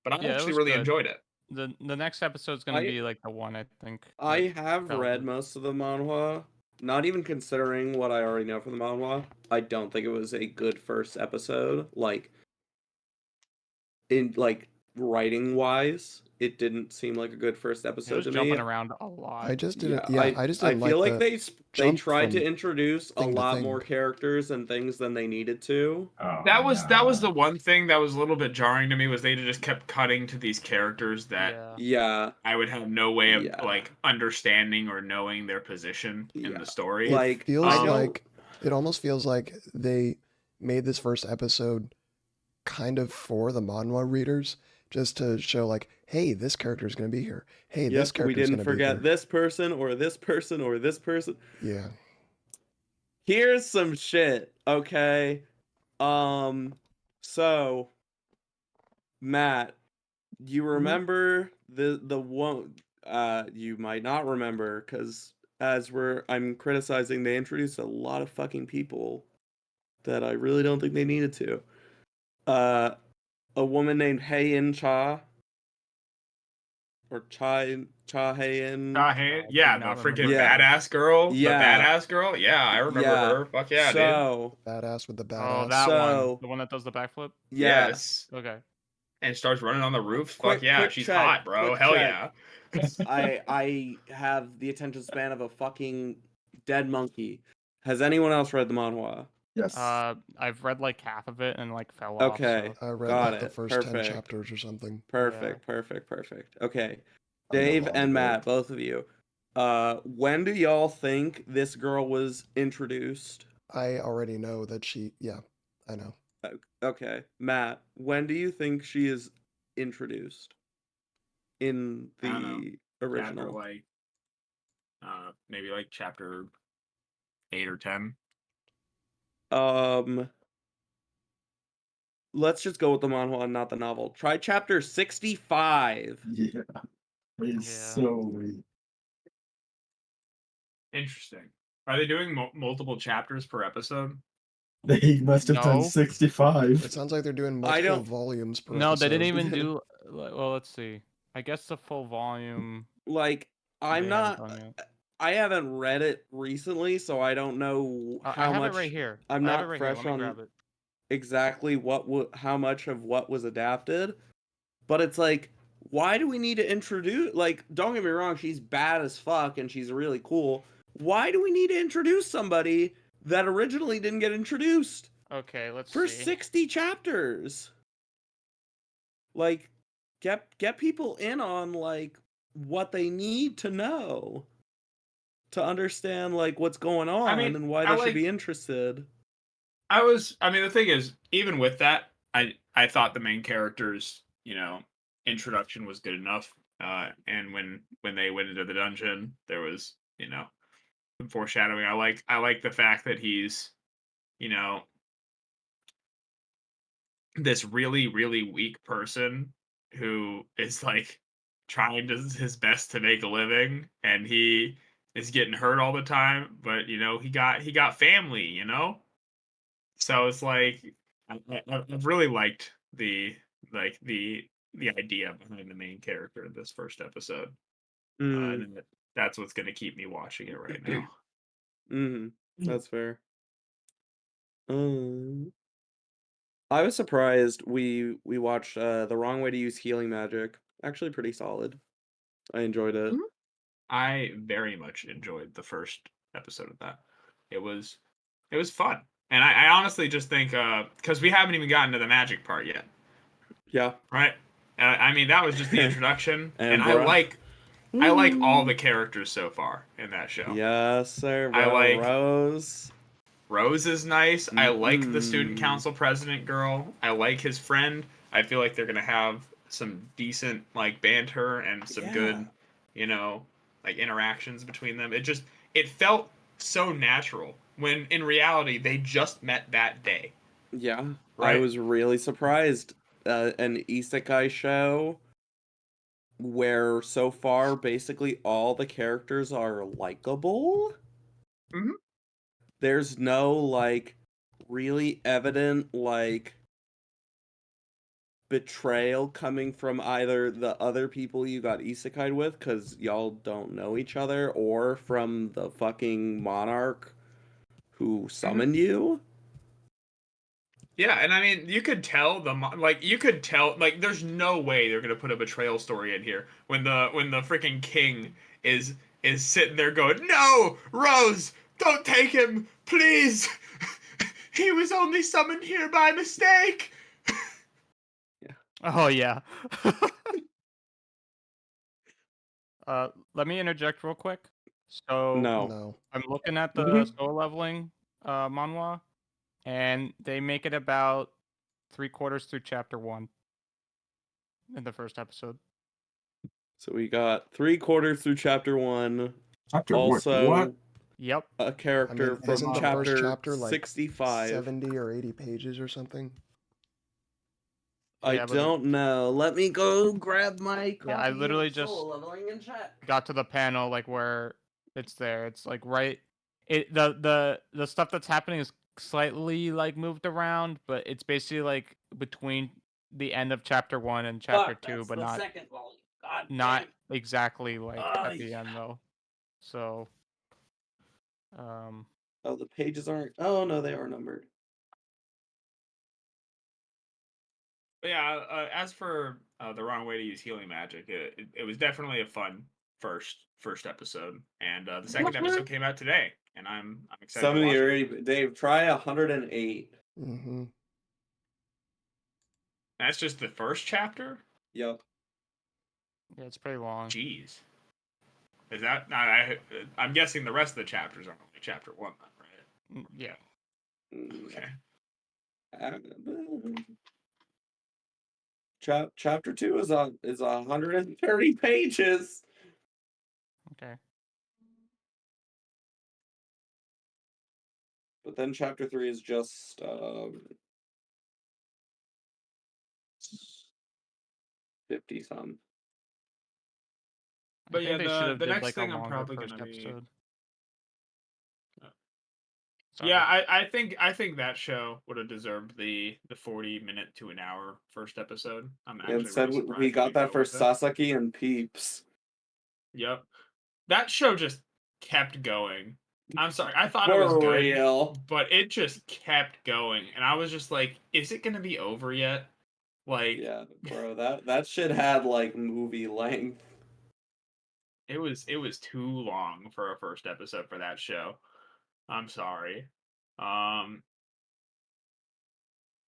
but I Yeah, it actually was really good. enjoyed it. The next episode's gonna be like the one I think. I like, have probably. read most of the manhwa. Not even considering what I already know from the manhwa, I don't think it was a good first episode. Like, in like writing wise, it didn't seem like a good first It episode was to jumping me. around a lot. I just didn't. I just I didn't feel like like the they jump tried to from introduce a thing to lot thing. more characters and things than they needed to. Oh, That was the one thing that was a little bit jarring to me, was they just kept cutting to these characters that Yeah. Yeah, I would have no way of Yeah. like understanding or knowing their position in Yeah. the story. Like, It feels I know- like it almost feels like they made this first episode kind of for the manhwa readers, just to show like, hey, this character is going to be here. Hey, this Yep, character we is didn't going to be forget here. this person or this person or this person. Yeah. Here's some shit, okay? So Matt, you remember the one you might not remember because I'm criticizing, they introduced a lot of fucking people that I really don't think they needed to. A woman named Hae-in Cha or Cha Hae-in. Hey, I do yeah, the not remember freaking her. Yeah. badass girl. The Yeah. badass girl. Yeah, I remember Yeah. her. Fuck yeah, dude. So, Badass with the Oh, badass. that one. So- The one that does the backflip? yeah. Yes. Okay. And starts running on the roof. Fuck yeah, Quick she's check, hot, bro. quick Hell check. yeah. I have the attention span of a fucking dead monkey. Has anyone else read the manhwa? Yes. I've read like half of it and like fell Okay. off. I read Got like the it. first 10 Perfect. chapters or something. Perfect. Okay. I'm no Dave longer and Matt, there. both of you. When do y'all think this girl was introduced? I already know that yeah, I know. Okay. Matt, when do you think she is introduced in I don't know. the Chapter original? like maybe like chapter 8 or 10. Let's just go with the manhwa and not the novel. Try chapter 65. Yeah. It's Yeah. so weird. Interesting. Are they doing multiple chapters per episode? They must have done No. 65. It sounds like they're doing I multiple don't- volumes per No, episode. they didn't even do. Well, let's see. I guess the full volume. Like, they I'm haven't not. done yet. I haven't read it recently, so I don't know I how have much. it right here. I'm I have it not right here. fresh Let me on grab it. exactly how much of what was adapted, but it's like, why do we need to introduce? Like, don't get me wrong, she's bad as fuck and she's really cool. Why do we need to introduce somebody that originally didn't get introduced Okay, let's for see. 60 chapters? Like, get people in on like what they need to know to understand like what's going on mean, and why I they should be like- interested. I mean the thing is, even with that, I thought the main character's, introduction was good enough. And when they went into the dungeon, there was, some foreshadowing. I like the fact that he's, this really, really weak person who is like trying his best to make a living, and he is getting hurt all the time, but he got family. So it's like I've really liked like the idea behind the main character in this first episode, Mm, and that's what's going to keep me watching it right now. that's fair. I was surprised we watched The Wrong Way to Use Healing Magic. Actually pretty solid. I enjoyed it. Mhm. I very much enjoyed the first episode of that. It was fun, and I honestly just think because we haven't even gotten to the magic part yet, Yeah. right? I mean that was just the introduction, and I bruh. like all the characters so far in that show. Yes, sir. I Bro. like- Rose. Rose is nice. I like the student Mm. council president girl. I like his friend. I feel like they're gonna have some decent like banter and some good, like interactions between them. It felt so natural when in reality they just met that day. Yeah. I Right. was really surprised. An isekai show where so far basically all the characters are likable. Mhm. There's no like really evident like betrayal coming from either the other people you got isekai with because y'all don't know each other, or from the fucking monarch who summoned you. Yeah, and I mean, you could tell there's no way they're gonna put a betrayal story in here when the freaking king is sitting there going, "No, Rose, don't take him, please. He was only summoned here by mistake." Oh yeah. Let me interject real quick. So No. No. I'm looking at the Mhm. solo leveling manhwa, and they make it about 3/4 through chapter 1. in the first episode. So we got 3/4 through chapter 1. Chapter what? Also, What? Yep. a I mean, character from isn't the first chapter chapter like 65. 70 or 80 pages or something? I Yeah, but don't know. Let me go grab my copy Yeah, I literally of just Solo Leveling and check. got to the panel like where it's there. It's like right. The stuff that's happening is slightly like moved around, but it's basically like between the end of chapter 1 and chapter 2, That's but the not second volume. God not damn. exactly like at the Yeah. end though. So um Oh, the pages aren't. Oh no, they are numbered. But yeah, as for the wrong way to use healing magic, it was definitely a fun first episode, and the second episode came out today, and I'm excited to watch it. already. Dave, try 108. Mm-hmm. That's just the first chapter. Yep. yeah, it's pretty long. Jeez, is that? I'm guessing the rest of the chapters are only chapter 1, then, right? Yeah. Okay. Chapter 2 is 130 pages. Okay. But then chapter 3 is just 50 some. But I yeah, think they should have the did next like a thing I'm longer probably first gonna be. episode. Sorry. Yeah, I think that show would have deserved the 40-minute to an hour first episode. I'm actually Instead, really we surprised got didn't that go for with it. Sasaki and Peeps. Yep. That show just kept going. I'm sorry, I thought it was For good, real. but it just kept going, and I was just like, "Is it gonna be over yet?" Like, Yeah, bro, that shit had like movie length. it was too long for a first episode for that show. I'm sorry.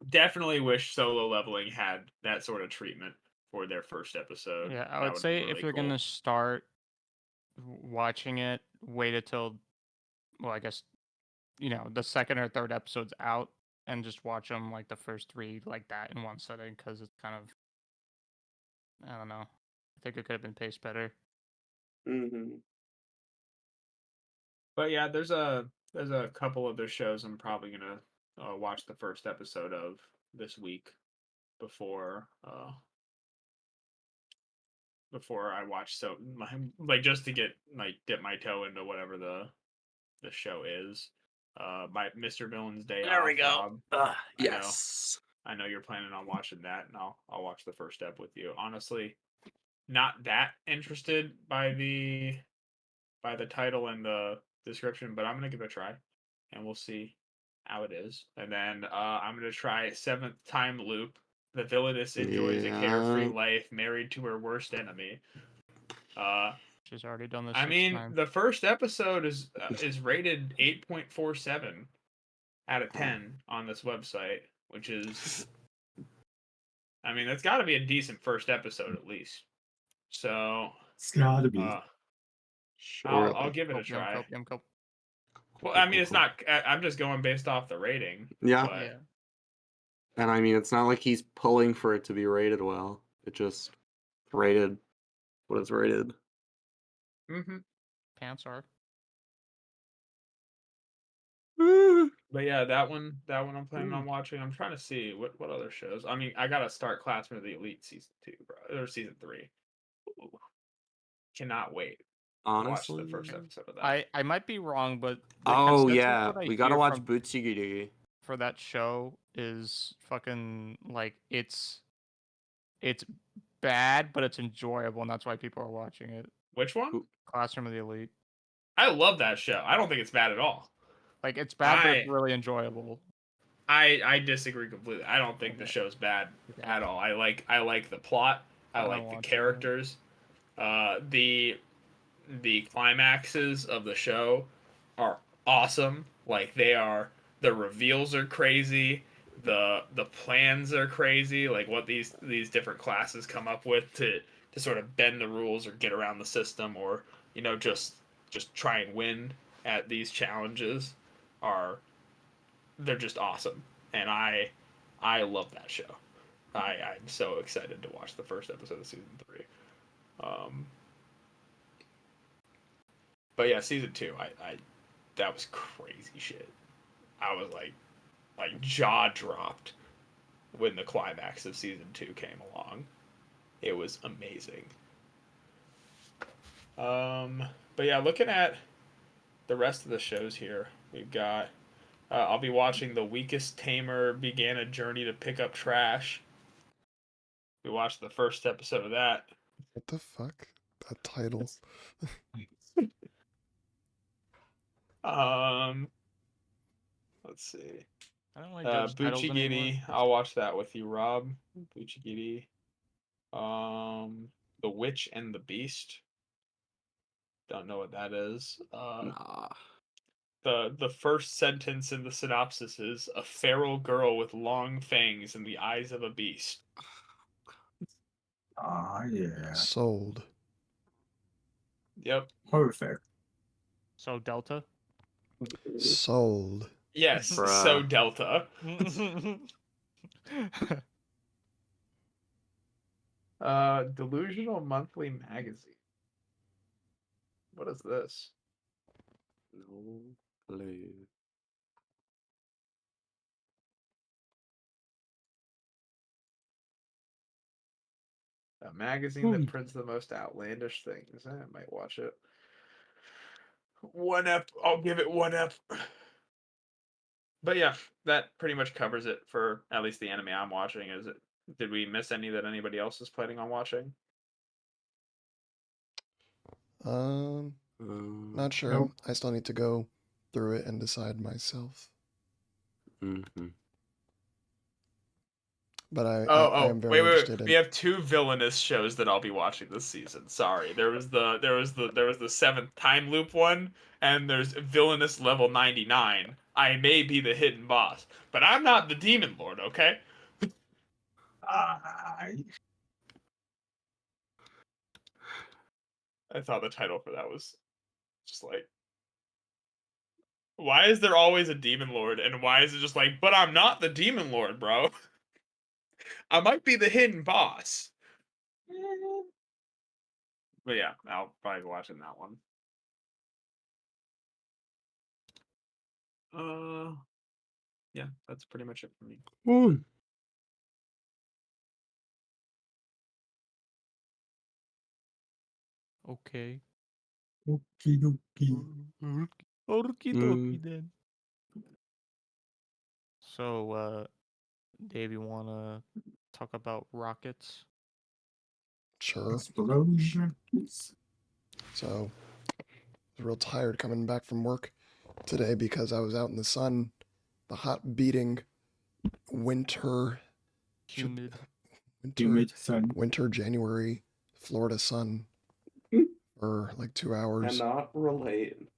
Definitely wish Solo Leveling had that sort of treatment for their first episode. Yeah, I That would would say be if really you're cool. gonna start watching it, wait until, well, I guess, the second or third episode's out and just watch them like the first 3 like that in one setting, because it's kind of, I don't know. I think it could have been paced better. Mm-hmm. But yeah, there's a couple other shows I'm probably gonna watch the first episode of this week before I watch, so like just to get dip my toe into whatever the show is. My Mr. Villain's Day There Off, we go. Rob. Yes. I know you're planning on watching that, and I'll watch the first step with you. Honestly, not that interested by the title and the description, but I'm gonna give it a try, and we'll see how it is. And then I'm gonna try Seventh Time Loop. The villainess enjoys a carefree Yeah. life, married to her worst enemy. She's already done this I 6 mean, times. the first episode is rated 8.47 out of 10 on this website, which is, I mean, that's got to be a decent first episode at least. So It's gotta be. I'll give it a Copium, try. copium, copium. Well, I mean, it's not. I'm just going based off the rating. Yeah. But Yeah. And I mean, it's not like he's pulling for it to be rated well. It just rated what it's rated. mm-hmm. Pants are. But yeah, that one I'm planning on watching. I'm trying to see what other shows. I mean, I gotta start Classroom of the Elite season 2, bro, or season 3. Ooh, cannot wait to watch Honestly. the first episode of that. I might be wrong, but the Oh consensus yeah, that I we gotta hear watch from Bootsugiri. for that show is fucking like it's bad, but it's enjoyable, and that's why people are watching it. Which one? Classroom of the Elite. I love that show. I don't think it's bad at all. Like it's bad, but it's really enjoyable. I disagree completely. I don't think the show's bad at all. I like the plot. I like the characters. The climaxes of the show are awesome. Like the reveals are crazy. The plans are crazy. Like what these different classes come up with to sort of bend the rules or get around the system, or just try and win at these challenges they're just awesome. And I love that show. I'm so excited to watch the first episode of season 3. But yeah, season 2, I that was crazy shit. I was like jaw dropped when the climax of season 2 came along. It was amazing. But yeah, looking at the rest of the shows here, we've got. I'll be watching The Weakest Tamer Began a Journey to Pick Up Trash. We watched the first episode of that. What the fuck? That title. Let's see. I don't like judge titles anymore. Buchigiri. I'll watch that with you, Rob. Buchigiri. The Witch and the Beast. Don't know what that is. Nah. The first sentence in the synopsis is a feral girl with long fangs and the eyes of a beast. Ah, yeah. Sold. Yep. Perfect. So Delta. Sold. Yes. So Bruh. Delta. Delusional Monthly Magazine. What is this? No clue. A magazine that prints the most outlandish things. I might watch it. One ep. I'll give it one ep. But yeah, that pretty much covers it for at least the anime I'm watching. Is it? Did we miss any that anybody else is planning on watching? Not sure. Nope. I still need to go through it and decide myself. Mm-hmm. But I am very Wait. interested We in. have 2 villainous shows that I'll be watching this season. Sorry, there was the 7th time loop one, and there's Villainous Level 99. I may be the hidden boss, but I'm not the Demon Lord. Okay. I thought the title for that was just like, why is there always a Demon Lord, and why is it just like, but I'm not the Demon Lord, bro. I might be the hidden boss. But yeah, I'll probably be watching that one. Yeah, that's pretty much it for me. Okay. Okie dokie. Okie Mm. dokie then. So, Dave, you wanna talk about rockets? Sure. Explosions. So, I was real tired coming back from work today because I was out in the sun, the hot beating winter, Humid. winter January Florida sun for like 2 hours. Cannot relate.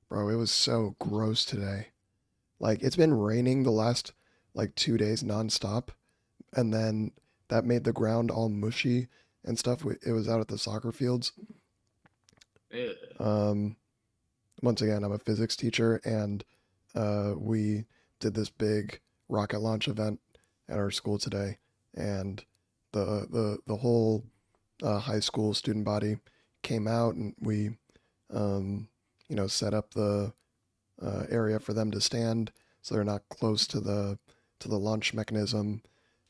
Bro, it was so gross today. Like, it's been raining the last like 2 days nonstop, and then that made the ground all mushy and stuff. It was out at the soccer fields. Once again, I'm a physics teacher, and we did this big rocket launch event at our school today, and the whole high school student body came out, and we set up the area for them to stand so they're not close to the launch mechanism,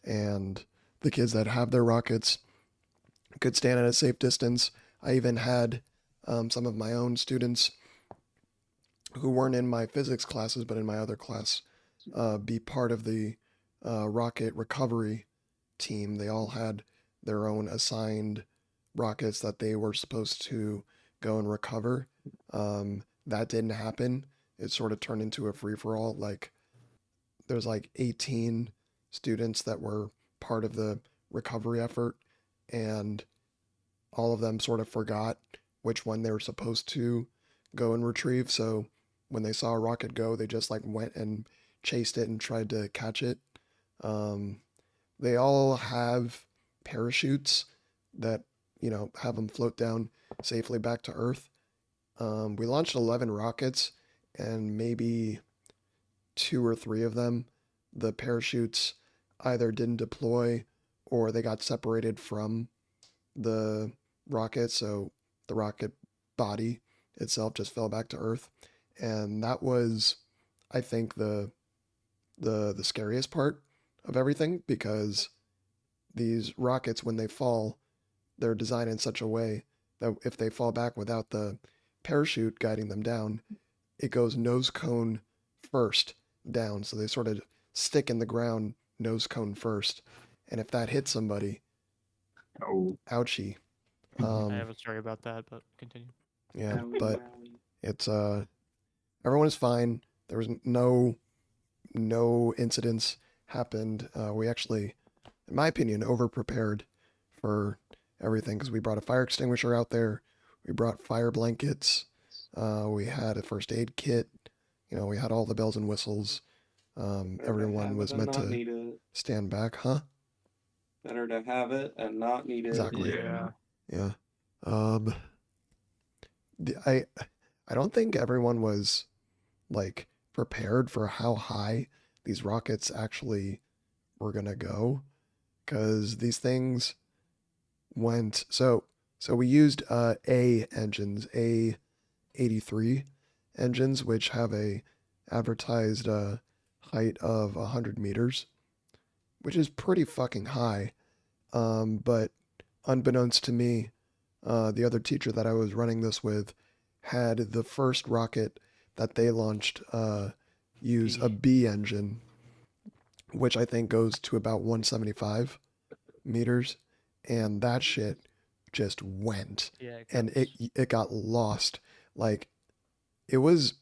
and the kids that have their rockets could stand at a safe distance. I even had some of my own students who weren't in my physics classes but in my other class be part of the rocket recovery team. They all had their own assigned rockets that they were supposed to go and recover. That didn't happen. It sort of turned into a free for all. Like, there's like 18 students that were part of the recovery effort, and all of them sort of forgot which one they were supposed to go and retrieve. So when they saw a rocket go, they just like went and chased it and tried to catch it. They all have parachutes that, have them float down safely back to Earth. We launched 11 rockets, and maybe 2 or 3 of them, the parachutes either didn't deploy or they got separated from the rocket, so the rocket body itself just fell back to Earth, and that was, I think, the scariest part of everything, because these rockets, when they fall, they're designed in such a way that if they fall back without the parachute guiding them down, it goes nose cone first down. So they sort of stick in the ground nose cone first. And if that hits somebody, Oh, ouchie. I have a story about that, but continue. Yeah, Owie, but wowie. it's everyone is fine. There was no incidents happened. We actually, in my opinion, over prepared for everything, because we brought a fire extinguisher out there. We brought fire blankets. We had a first aid kit. We had all the bells and whistles. Better to Everyone have was it and meant not to need it. stand back, huh? Better to have it and not need it. Exactly. yeah. Yeah. Um, I don't think everyone was like prepared for how high these rockets actually were gonna go, because these things went so we used A engines, A83 engines, which have a advertised height of 100 meters, which is pretty fucking high. But unbeknownst to me, the other teacher that I was running this with had the first rocket that they launched use a B engine, which I think goes to about 175 meters, and that shit just went, Yeah, it and goes. it got lost. Like it was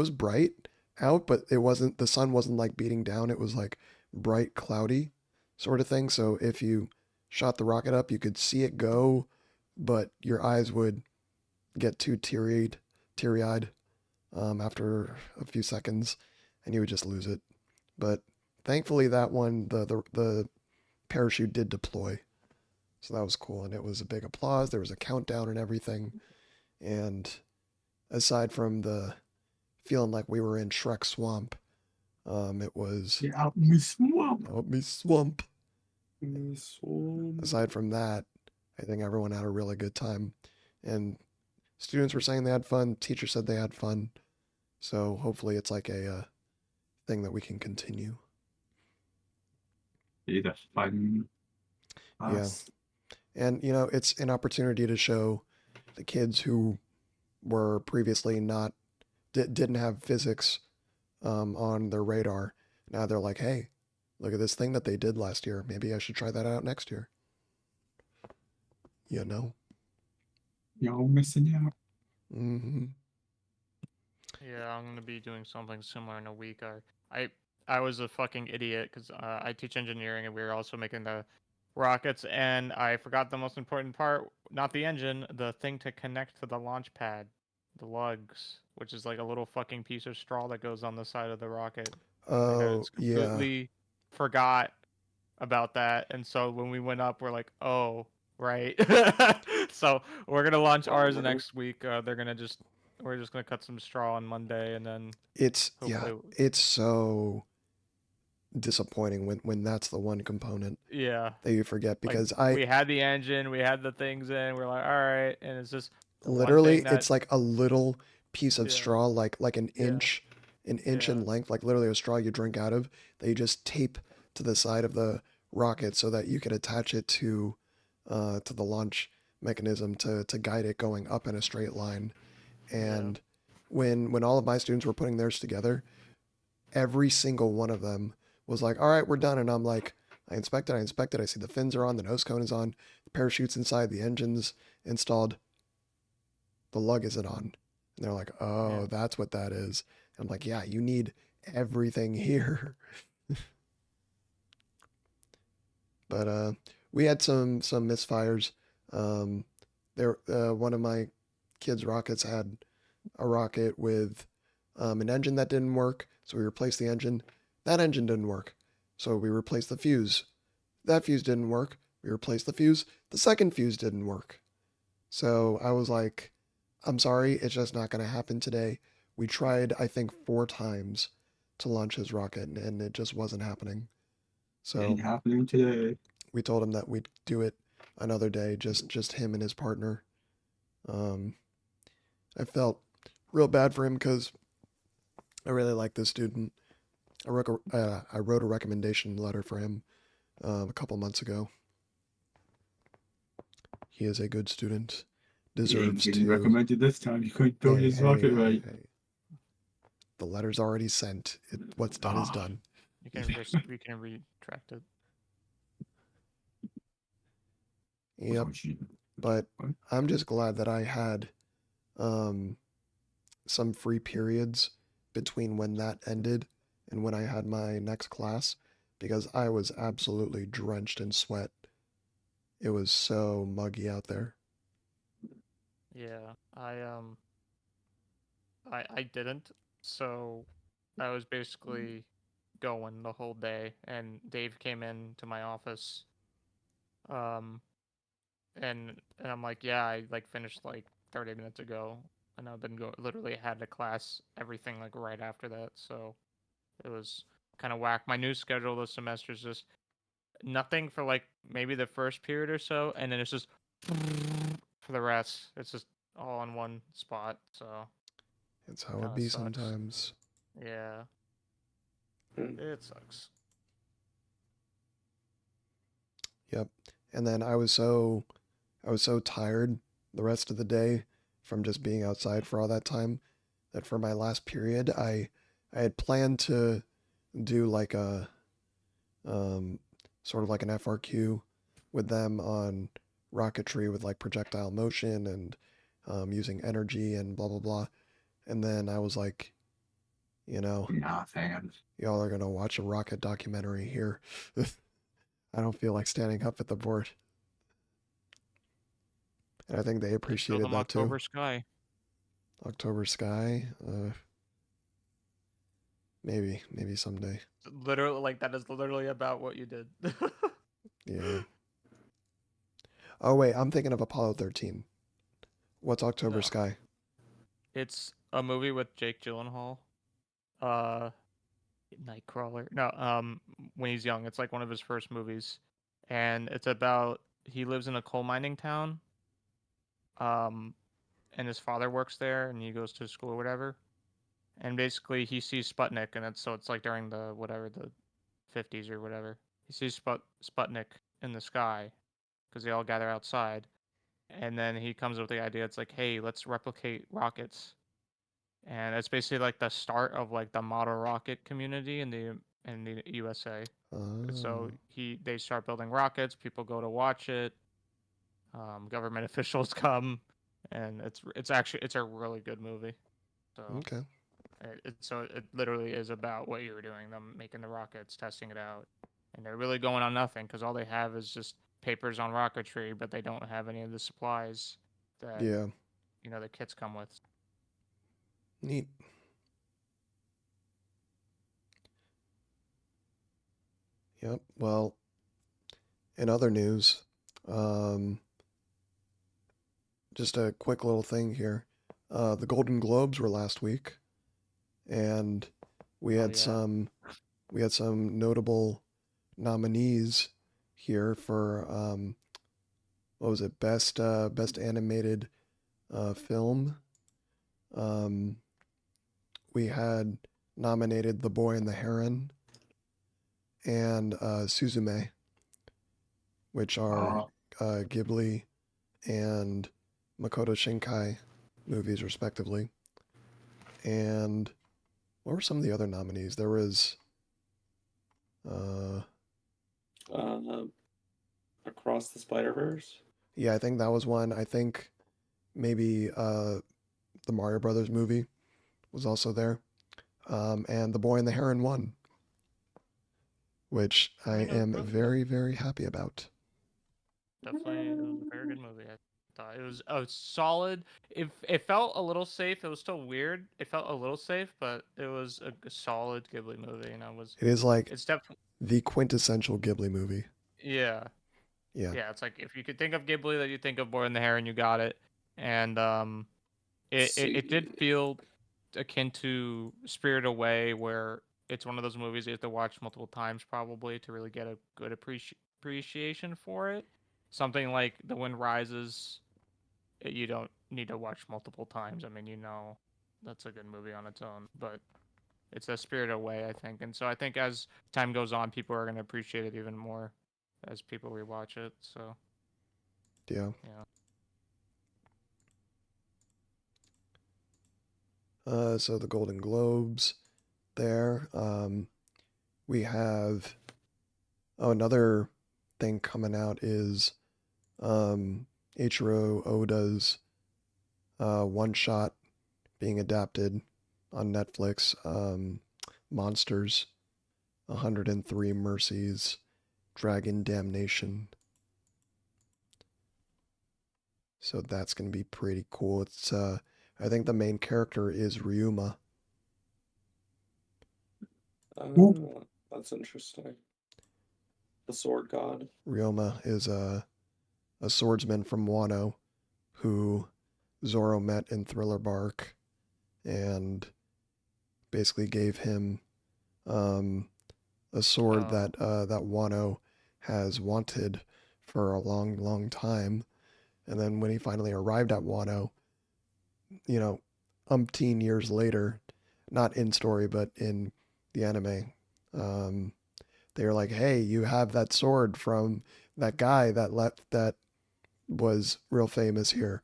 bright out, but it wasn't, the sun wasn't like beating down. It was like bright cloudy sort of thing. So if you shot the rocket up, you could see it go, but your eyes would get too teary-eyed after a few seconds, and you would just lose it. But thankfully, that one, the parachute did deploy, so that was cool, and it was a big applause. There was a countdown and everything, and aside from the feeling like we were in Shrek Swamp, it was Get out my swamp. help me swamp. Swamp. Aside from that, I think everyone had a really good time, and students were saying they had fun. Teachers said they had fun, so hopefully it's like a thing that we can continue. Be the fun. Yeah. And it's an opportunity to show the kids who were previously not didn't have physics on their radar. Now they're like, hey, look at this thing that they did last year. Maybe I should try that out next year. Y'all missing out. Mm-hmm. Yeah, I'm gonna be doing something similar in a week. I was a fucking idiot because I teach engineering and we were also making the rockets, and I forgot the most important part, not the engine, the thing to connect to the launch pad, the lugs, which is like a little fucking piece of straw that goes on the side of the rocket. And my Oh, heads yeah. completely forgot about that, and so when we went up, we're like, oh, right. So we're gonna launch ours Bummer. next week. We're just gonna cut some straw on Monday, and then It's hopefully, it's so disappointing when that's the one component yeah. that you forget, Like because we had the engine, we had the things in. We're like, all right, and it's just the one literally thing that, it's like a little piece of yeah, straw, like an yeah, inch yeah, in length, like literally a straw you drink out of, that you just tape to the side of the rocket so that you can attach it to the launch mechanism to guide it going up in a straight line. And when all of my students were putting theirs together, every single one of them was like, all right, we're done. And I'm like, I inspected, I see the fins are on, the nose cone is on, the parachute's inside, the engine's installed, the lug isn't on. And they're like, oh, yeah. that's what that is. And I'm like, yeah, you need everything here. But we had some misfires. There, one of my kids' rockets had a rocket with an engine that didn't work, so we replaced the engine. That engine didn't work, so we replaced the fuse. That fuse didn't work. We replaced the fuse. The second fuse didn't work. So I was like, I'm sorry, it's just not going to happen today. We tried, I think, 4 times to launch his rocket, and it just wasn't happening. So Ain't happening today. we told him that we'd do it another day, just him and his partner. I felt real bad for him because I really like this student. I wrote a recommendation letter for him a couple months ago. He is a good student. Deserves getting to. recommended this time. You couldn't build his rocket right. The letter's already sent. What's done is done. You can retract it. Yep. But I'm just glad that I had some free periods between when that ended and when I had my next class, because I was absolutely drenched in sweat. It was so muggy out there. Yeah, I didn't. So I was basically going the whole day, and Dave came in to my office. Um, and I'm like, yeah, I like finished like 30 minutes ago, and I've been literally had a class everything like right after that. So it was kind of whack. My new schedule this semester is just nothing for like maybe the first period or so, and then it's just for the rest. It's just all in one spot. So It's how it kinda be sucks. sometimes. Yeah, Mm. it sucks. Yep. And then I was so tired the rest of the day from just being outside for all that time that for my last period I had planned to do like a sort of like an FRQ with them on rocketry with like projectile motion and using energy and blah blah blah. And then I was like, Not fans. y'all are gonna watch a rocket documentary here. I don't feel like standing up at the board. And I think they Show appreciated them that October too. Sky. October Sky, maybe someday. Literally, like that is literally about what you did. Yeah. Oh wait, I'm thinking of Apollo 13. What's October No, Sky? it's a movie with Jake Gyllenhaal. Uh, Nightcrawler. No, when he's young, it's like one of his first movies, and it's about he lives in a coal mining town. Um, and his father works there, and he goes to school or whatever. And basically, he sees Sputnik, and it's like during the whatever the 50s or whatever. He sees Sputnik in the sky because they all gather outside, and then he comes up with the idea. It's like, hey, let's replicate rockets, and it's basically like the start of like the model rocket community in the USA. So Oh, they start building rockets. People go to watch it. Government officials come, and it's a really good movie. So okay. it literally is about what you were doing, them making the rockets, testing it out, and they're really going on nothing because all they have is just papers on rocketry, but they don't have any of the supplies that Yeah, the kits come with. neat. Yep. Well, in other news, um, just a quick little thing here. The Golden Globes were last week, and we Oh had yeah, some notable nominees here for what was it? Best animated film. Um, we had nominated The Boy and the Heron and Suzume, which are Ghibli and Makoto Shinkai movies, respectively. And what were some of the other nominees? There was, uh, Across the Spider-Verse. yeah, I think that was one. I think maybe the Mario Brothers movie was also there. And The Boy and the Heron won, which I it was am really good. very, very happy about. Definitely, it was a very good movie. I thought it was a solid. It felt a little safe. It was still weird. It felt a little safe, but it was a solid Ghibli movie, and I was. It is like It's definitely the quintessential Ghibli movie. yeah. Yeah. Yeah, it's like if you could think of Ghibli, that you think of Boy and the Heron, you got it. And it did See, feel akin to Spirit Away, where it's one of those movies you have to watch multiple times probably to really get a good appreciation for it. Something like The Wind Rises, you don't need to watch multiple times. I mean, that's a good movie on its own, but it's a Spirited Away, I think. And so I think as time goes on, people are going to appreciate it even more as people rewatch it. So, Yeah. yeah. So the Golden Globes there. We have another thing coming out is Ichiro Oda's one shot being adapted on Netflix. Monsters, 103 Mercies, Dragon Damnation. So that's gonna be pretty cool. It's I think the main character is Ryuma. That's interesting. The sword god. Ryuma is a swordsman from Wano who Zoro met in Thriller Bark and basically gave him a sword that Wano has wanted for a long, long time. And then when he finally arrived at Wano, umpteen years later, not in story but in the anime, they were like, "Hey, you have that sword from that guy that was real famous here.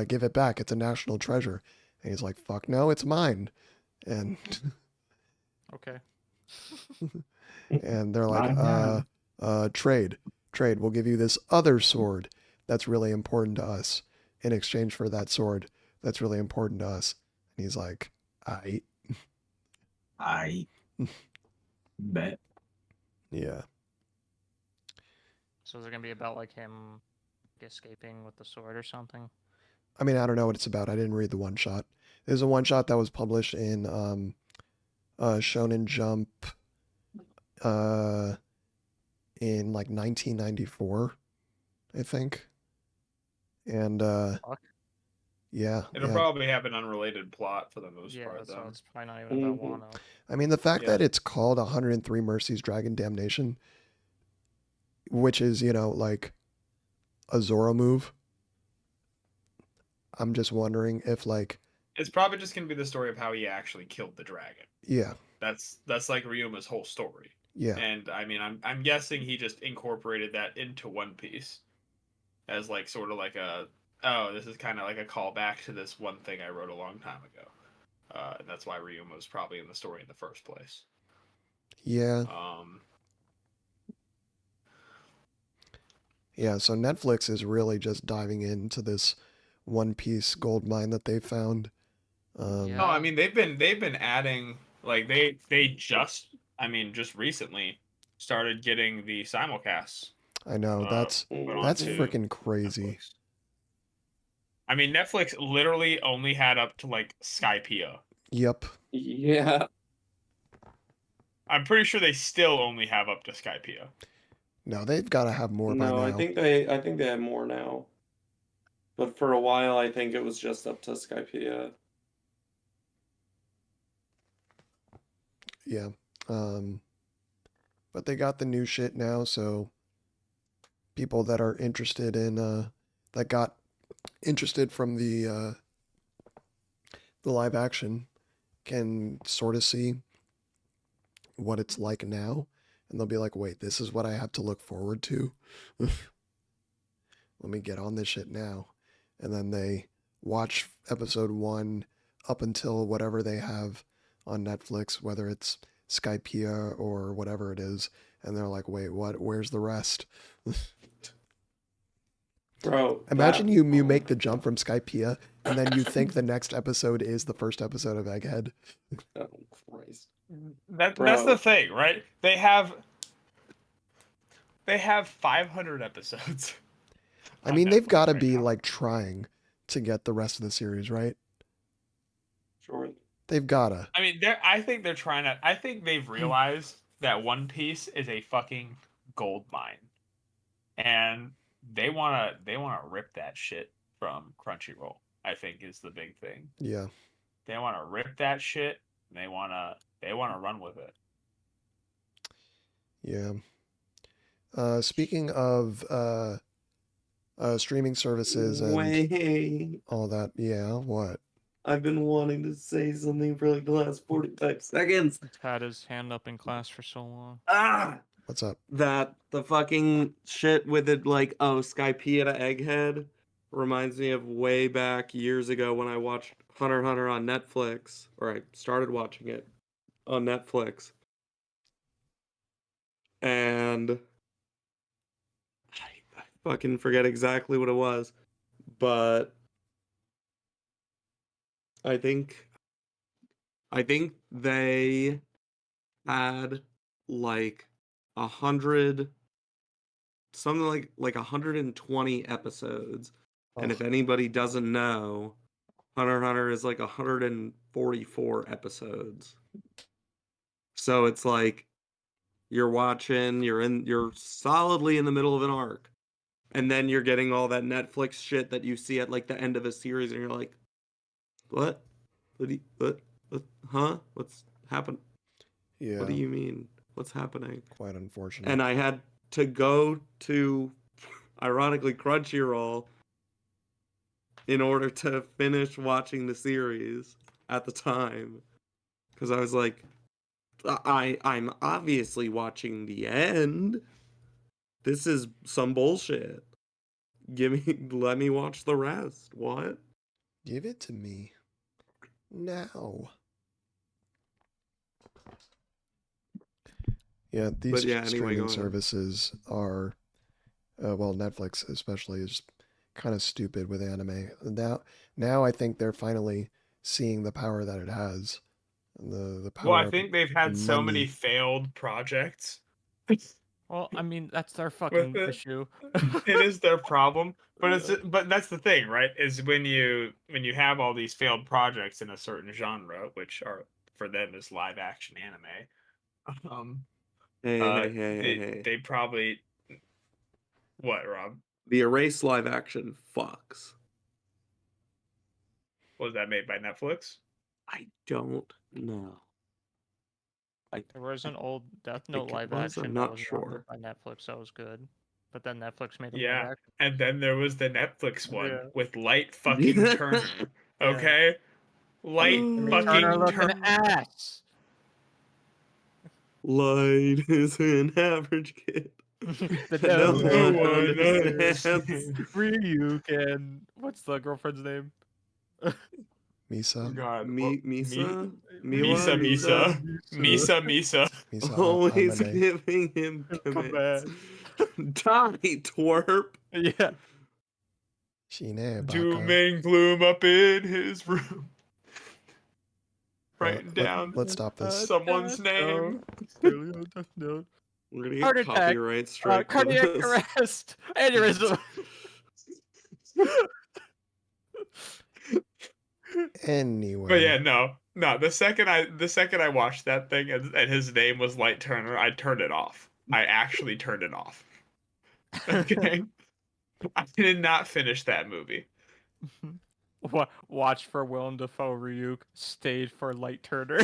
Give it back. It's a national treasure." And he's like, "Fuck no, it's mine." And Okay. and they're like, My man. Trade. We'll give you this other sword that's really important to us in exchange for that sword that's really important to us." And he's like, "I Bet. yeah." So is it going to be about like him escaping with the sword or something? I mean, I don't know what it's about. I didn't read the one shot. There's a one shot that was published in Shonen Jump in like 1994, I think. And Fuck. yeah, It'll yeah. probably have an unrelated plot for the most Yeah, part, so though. it's probably not even about Mhm. Wano. I mean, the fact Yeah. that it's called 103 Mercies Dragon Damnation, which is, like a Zoro move. I'm just wondering if like, It's probably just gonna be the story of how he actually killed the dragon. yeah, That's like Ryuma's whole story. yeah, And I mean, I'm guessing he just incorporated that into One Piece as like sort of like this is kind of like a callback to this one thing I wrote a long time ago. And that's why Ryuma was probably in the story in the first place. yeah. Yeah, so Netflix is really just diving into this One Piece gold mine that they found. Yeah. No, I mean they've been adding like they just recently started getting the simulcasts. I know that's Put that's onto freaking crazy. Netflix. I mean, Netflix literally only had up to like Skypiea. Yep. Yeah. I'm pretty sure they still only have up to Skypiea. No, they've got to have more by No, now. I think they have more now. But for a while, I think it was just up to Skypiea. Yeah. But they got the new shit now, so people that are interested in that got interested from the live action can sort of see what it's like now, and they'll be like, "Wait, this is what I have to look forward to." Let me get on this shit now. And then they watch episode 1 up until whatever they have on Netflix, whether it's Skypiea or whatever it is, and they're like, "Wait, what? Where's the rest?" Bro, Imagine you make the jump from Skypiea and then you think the next episode is the first episode of Egghead. Oh, Christ. That's Bro. the thing, right? They have 500 episodes. I on mean, they've Netflix got to right be now. like trying to get the rest of the series, right? Sure. They've gotta. I mean, I think they're trying to. I think they've realized that One Piece is a fucking gold mine, and they wanna rip that shit from Crunchyroll. I think is the big thing. Yeah. They wanna rip that shit. And they wanna run with it. Yeah. Speaking of streaming services and Wait, all that, yeah, what? I've been wanting to say something for like the last 45 seconds. He's had his hand up in class for so long. Ah! What's up? That the fucking shit with it, like, oh, Skypiea Egghead reminds me of way back years ago when I watched Hunter x Hunter on Netflix, or I started watching it on Netflix. And I fucking forget exactly what it was, but I think they had like 100, something like 120 episodes. And if Oh, anybody doesn't know, Hunter x Hunter is like 144 episodes. So it's like you're solidly in the middle of an arc. And then you're getting all that Netflix shit that you see at like the end of a series and you're like, what? What? Huh? What's happened? What do yeah, you mean? What's happening? quite unfortunate. And I had to go to, ironically, Crunchyroll in order to finish watching the series at the time. Because I was like, I'm obviously watching the end. This is some bullshit. Let me watch the rest. What? Give it to me now. Yeah, these But yeah, anyway, streaming go ahead. services are, well, Netflix especially is kind of stupid with anime. Now I think they're finally seeing the power that it has, the Well, power I of think they've had so many money. failed projects Well, I mean, that's their with fucking it. issue. It is their problem, but but that's the thing, right? Is when you have all these failed projects in a certain genre, which are for them is live action anime. Hey. They probably what, Rob? The Erase live action fucks. Was that made by Netflix? I don't know. There was an old Death Note think it live was, I'm action not that was sure. made by Netflix that was good, but then Netflix made a live Yeah. action. And then there was the Netflix one Yeah. with Light fucking Turner. Yeah. Okay? Light Timmy Turner fucking looking Turner. ass. Light is an average kid The that no No one one understands. understands. Ryuk and what's the girlfriend's name? Misa, God. Misa? Misa Mila? Misa. Misa Misa. Misa Always Amane. giving him Come commands. back. Die, twerp. Yeah. Shine Doom Baka. and gloom up in his room. Writing Let, down let's stop this. someone's name. Touchdown. We're gonna Heart get attack. copyright strike for Cardiac this. arrest. Aneurysm. Anyway. But yeah, no. The second I watched that thing and his name was Light Turner, I turned it off. I actually turned it off. Okay, I did not finish that movie. Watch for Willem Dafoe Ryuk. Stayed for Light Turner.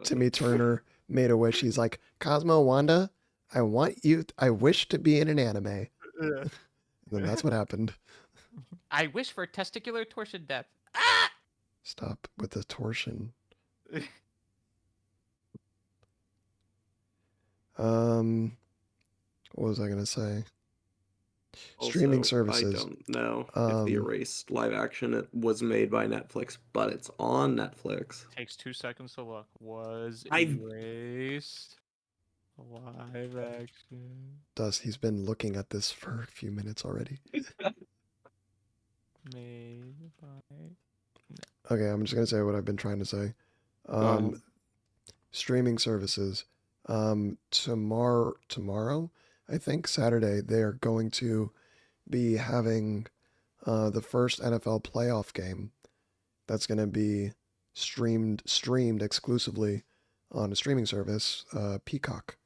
Timmy Turner made a wish. He's like, Cosmo, Wanda, I wish to be in an anime. Yeah. Then that's what happened. I wish for testicular torsion death. Stop with the torsion. What was I gonna say? Streaming Also, services. I don't know if the Erased live action was made by Netflix, but it's on Netflix. Takes 2 seconds to look. Was I've- erased live action Dust, he's been looking at this for a few minutes already. made by Okay, I'm just gonna say what I've been trying to say. ahead. Streaming services. Tomorrow, I think Saturday, they are going to be having the first NFL playoff game that's going to be streamed exclusively on a streaming service, Peacock.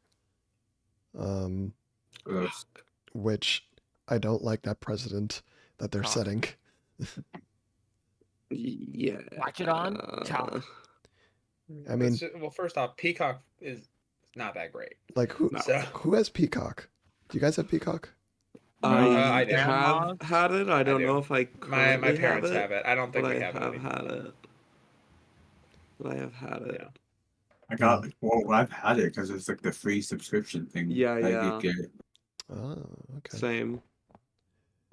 Which I don't like that precedent that they're Cock. setting. Yeah. Watch it on Chop. I mean, Well, first off, Peacock is not that great. Like who No. So who has Peacock? Do you guys have Peacock? I do. have had it. I don't do. know if I my currently parents have have it. I don't think but we I have it have anymore. had it. But I have had it. Yeah. I got well, I've had it because it's like the free subscription thing. Yeah, that yeah. you get, Oh, okay. Same.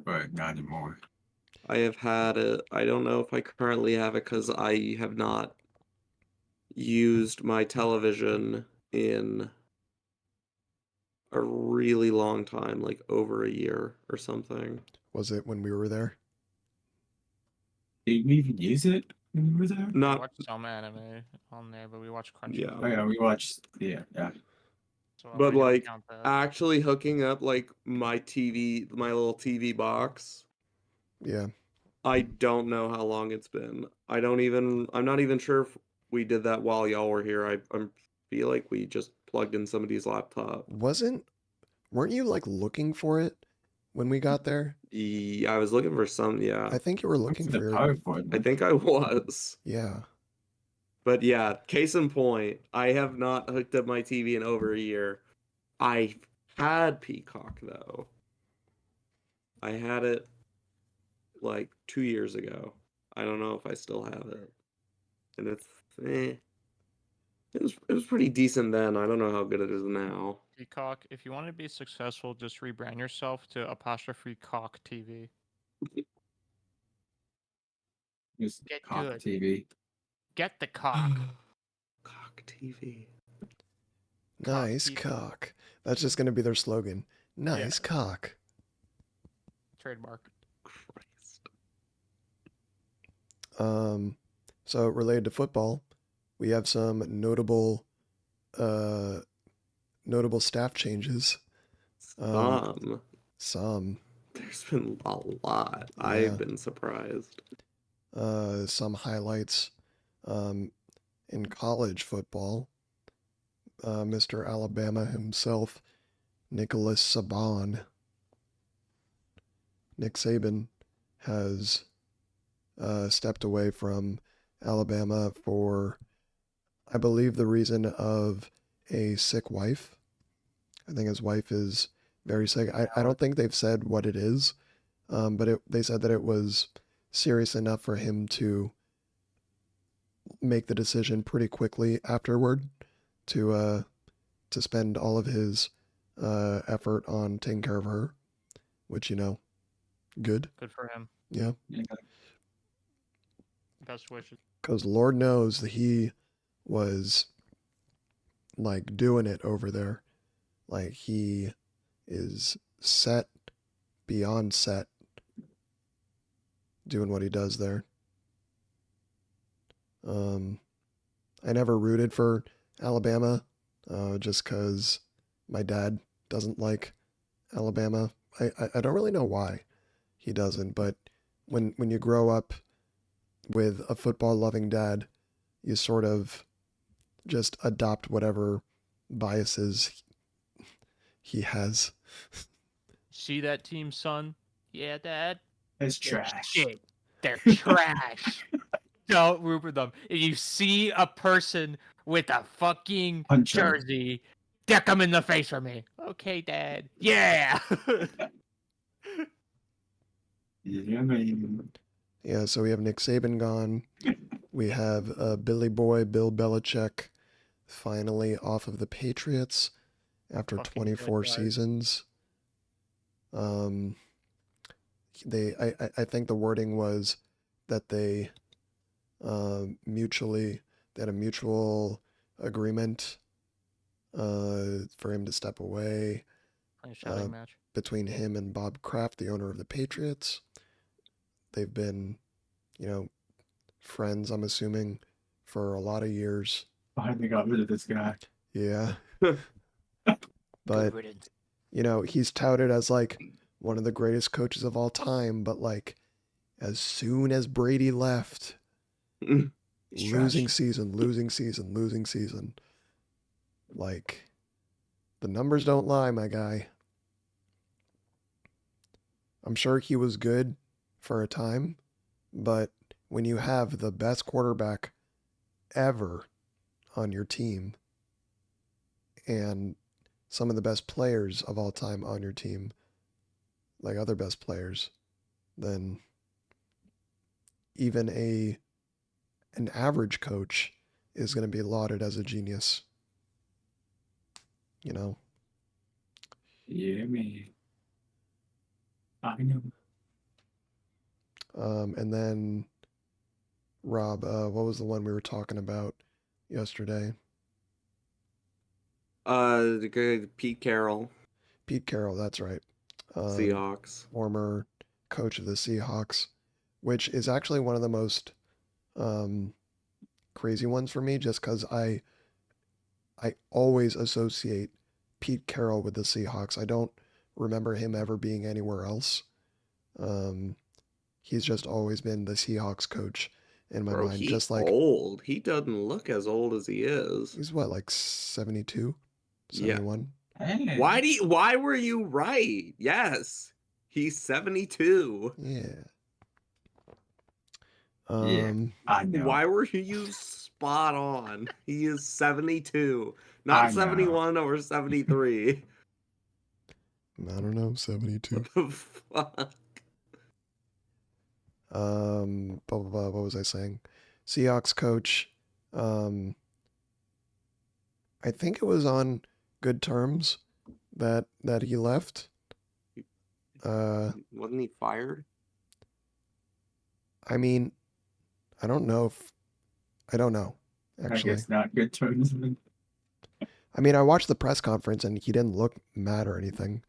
but not anymore. I have had it. I don't know if I currently have it because I have not used my television in a really long time, like over a year or something. Was it when we were there? Did we even use it when we were there? We Not watched some anime on there, but we watched Crunchyroll. Yeah. Oh, yeah, we watched. Yeah. So but we don't like count that. actually hooking up like my TV, my little TV box. Yeah. I don't know how long it's been. I'm not even sure if we did that while y'all were here. I feel like we just plugged in somebody's laptop. Weren't you like looking for it when we got there? Yeah, I was looking for some, yeah. I think you were looking What's the for your PowerPoint? I think I was. yeah. But yeah, case in point, I have not hooked up my TV in over a year. I had Peacock though. I had it like 2 years ago. I don't know if I still have it. And it was pretty decent then. I don't know how good it is now. Peacock, if you want to be successful, just rebrand yourself to apostrophe cock TV. Just Get Cock good. TV. Get the cock. Cock TV. Nice TV. cock. That's just gonna be their slogan. Nice cock. Trademark. Christ. So related to football, we have some notable staff changes. Some. There's been a lot. Yeah. I've been surprised. Some highlights. In college football, Mr. Alabama himself, Nicholas Saban, Nick Saban, has stepped away from Alabama for, I believe, the reason of a sick wife. I think his wife is very sick. I don't think they've said what it is, but they said that it was serious enough for him to make the decision pretty quickly afterward to spend all of his effort on taking care of her, which, good. Good for him. Yeah. Best wishes. Because Lord knows that he was like doing it over there. Like he is set beyond set doing what he does there. I never rooted for Alabama just because my dad doesn't like Alabama. I don't really know why he doesn't, but when you grow up with a football loving dad, you sort of just adopt whatever biases he has. See that team, son? Yeah, Dad? It's They're trash. shit. They're trash. Don't root for them. If you see a person with a fucking Punch 'em. jersey, deck them in the face for me. Okay, Dad. Yeah. Yeah, man. Yeah, so we have Nick Saban gone. We have Billy Boy, Bill Belichick, finally off of the Patriots after Fucking 24 good guys. seasons. I think the wording was that they had a mutual agreement for him to step away Playing shouting match. between him and Bob Kraft, the owner of the Patriots. They've been, friends, I'm assuming, for a lot of years. Finally got rid of this guy. Yeah. Good But, riddance. he's touted as like one of the greatest coaches of all time, but like as soon as Brady left, He's losing trash. season. Like, the numbers don't lie, my guy. I'm sure he was good for a time, but when you have the best quarterback ever on your team and some of the best players of all time on your team, like other best players, then even an average coach is going to be lauded as a genius. You know? Yeah, man. I know. And then, Rob, what was the one we were talking about yesterday? The good Pete Carroll, Pete Carroll, that's right. Seahawks. Former coach of the Seahawks, which is actually one of the most crazy ones for me, just because I always associate Pete Carroll with the Seahawks. I don't remember him ever being anywhere else. He's just always been the Seahawks coach in my Bro, mind. he's Just like old. He doesn't look as old as he is. he's what, like 72, Yeah. 71? Hey. Why were you right? Yes. He's 72. Yeah. Yeah. I know. Why were you spot on? He is 72. I Not know. 71 or 73. I don't know, 72. What the fuck? What was I saying? Seahawks coach. I think it was on good terms that he left. Wasn't he fired? I mean, I don't know, I actually. guess not good terms. I mean, I watched the press conference and he didn't look mad or anything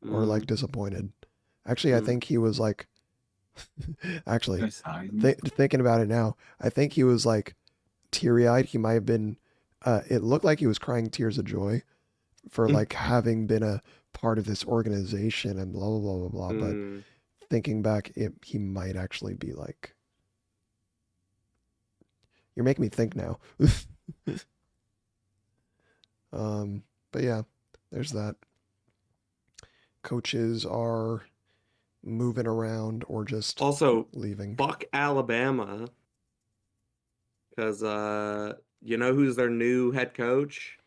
or Mm. like disappointed. Actually, I Mm. think he was like, actually, Good sign. thinking about it now, I think he was like teary-eyed. He might have been, it looked like he was crying tears of joy for like having been a part of this organization and blah, blah, blah, blah, blah. But Mm. thinking back, he might actually be like, you're making me think now. But yeah, there's that. Coaches are moving around or just Also, leaving. fuck Alabama. Because, you know who's their new head coach?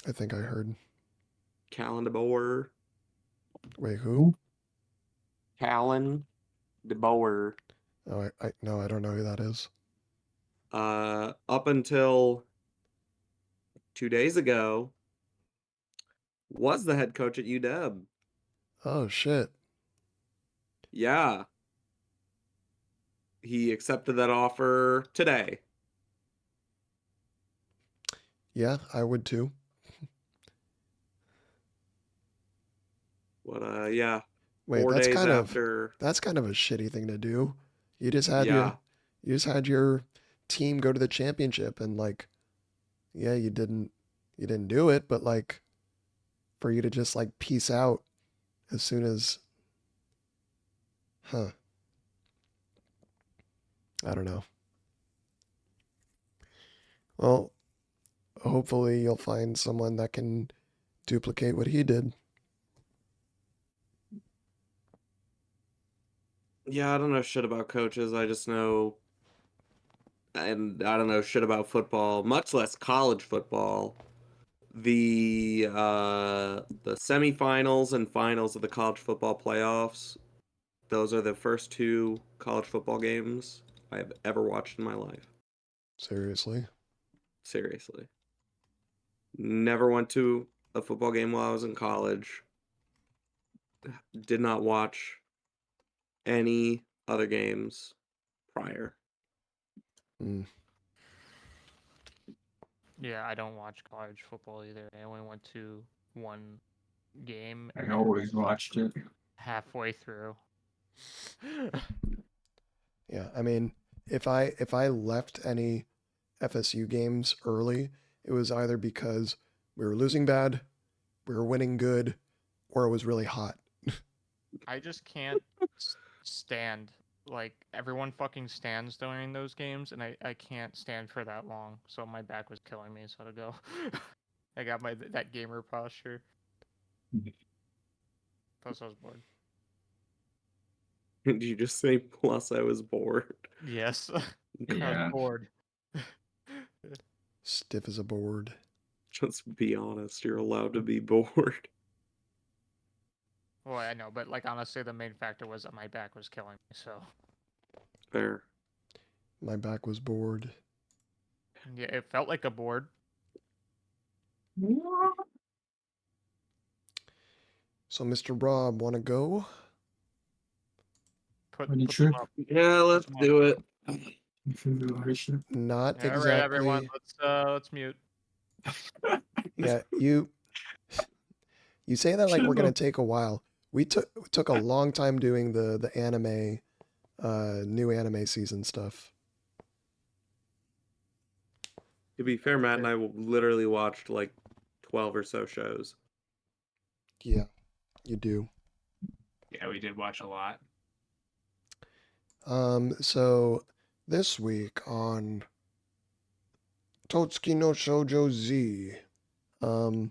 I think I heard. Callan DeBoer. Wait, who? Callan DeBoer. Oh, no, I don't know who that is. Up until 2 days ago, was the head coach at UW. Oh shit. Yeah. He accepted that offer today. Yeah, I would too. But yeah, Wait, 4 that's days kind of after. that's kind of a shitty thing to do. You just had Yeah. your team go to the championship and like, yeah, you didn't do it, but like for you to just like peace out as soon as, huh? I don't know. Well, hopefully you'll find someone that can duplicate what he did. Yeah, I don't know shit about coaches. I just know, and I don't know shit about football, much less college football. The semifinals and finals of the college football playoffs, those are the first two college football games I have ever watched in my life. Seriously. Seriously. Never went to a football game while I was in college. Did not watch any other games prior. Mm. Yeah, I don't watch college football either. I only went to one game I always watched it. halfway through. Yeah, I mean, if I left any FSU games early, it was either because we were losing bad, we were winning good, or it was really hot. I just can't stand. Like, everyone fucking stands during those games, and I can't stand for that long. So my back was killing me, so to go. I got that gamer posture. Plus, I was bored. Did you just say plus I was bored? Yes. I was Yeah. bored. Stiff as a board. Just be honest. You're allowed to be bored. Well, I know, but like honestly, the main factor was that my back was killing me. So Fair. My back was bored. yeah, it felt like a board. So, Mr. Rob, want to go? Put On your them trip? up. Yeah, let's Come on. do it. Configuration. Not All right, everyone, exactly. let's mute. Yeah, you say that like we're gonna Chill. take a while. We took a long time doing the anime, new anime season stuff. To be fair, Matt and I literally watched like 12 or so shows. Yeah, you do. Yeah, we did watch a lot. So this week on Totsuki no Shoujo Z, I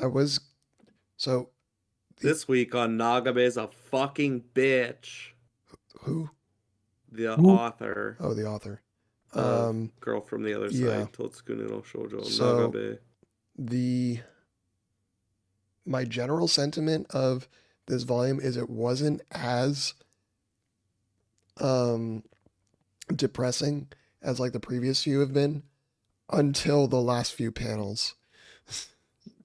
was so This week on Nagabe's a fucking bitch. who? The Who? author Oh, the author. of Girl from the Other yeah. Side, Totsuku no Shoujo, So- Nagabe. My general sentiment of this volume is it wasn't as depressing as like the previous few have been until the last few panels.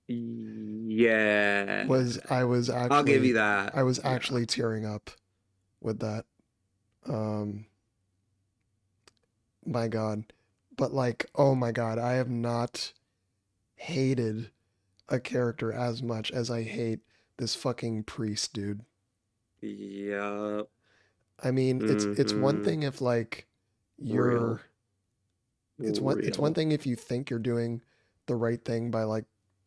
Yeah. I was actually I'll give you that. I was Yeah. actually tearing up with that. My God. But like, oh my God, I have not hated a character as much as I hate this fucking priest, dude. Yeah. I mean, it's one Mhm. thing if like you're it's one Real. thing if you think you're doing the right thing by like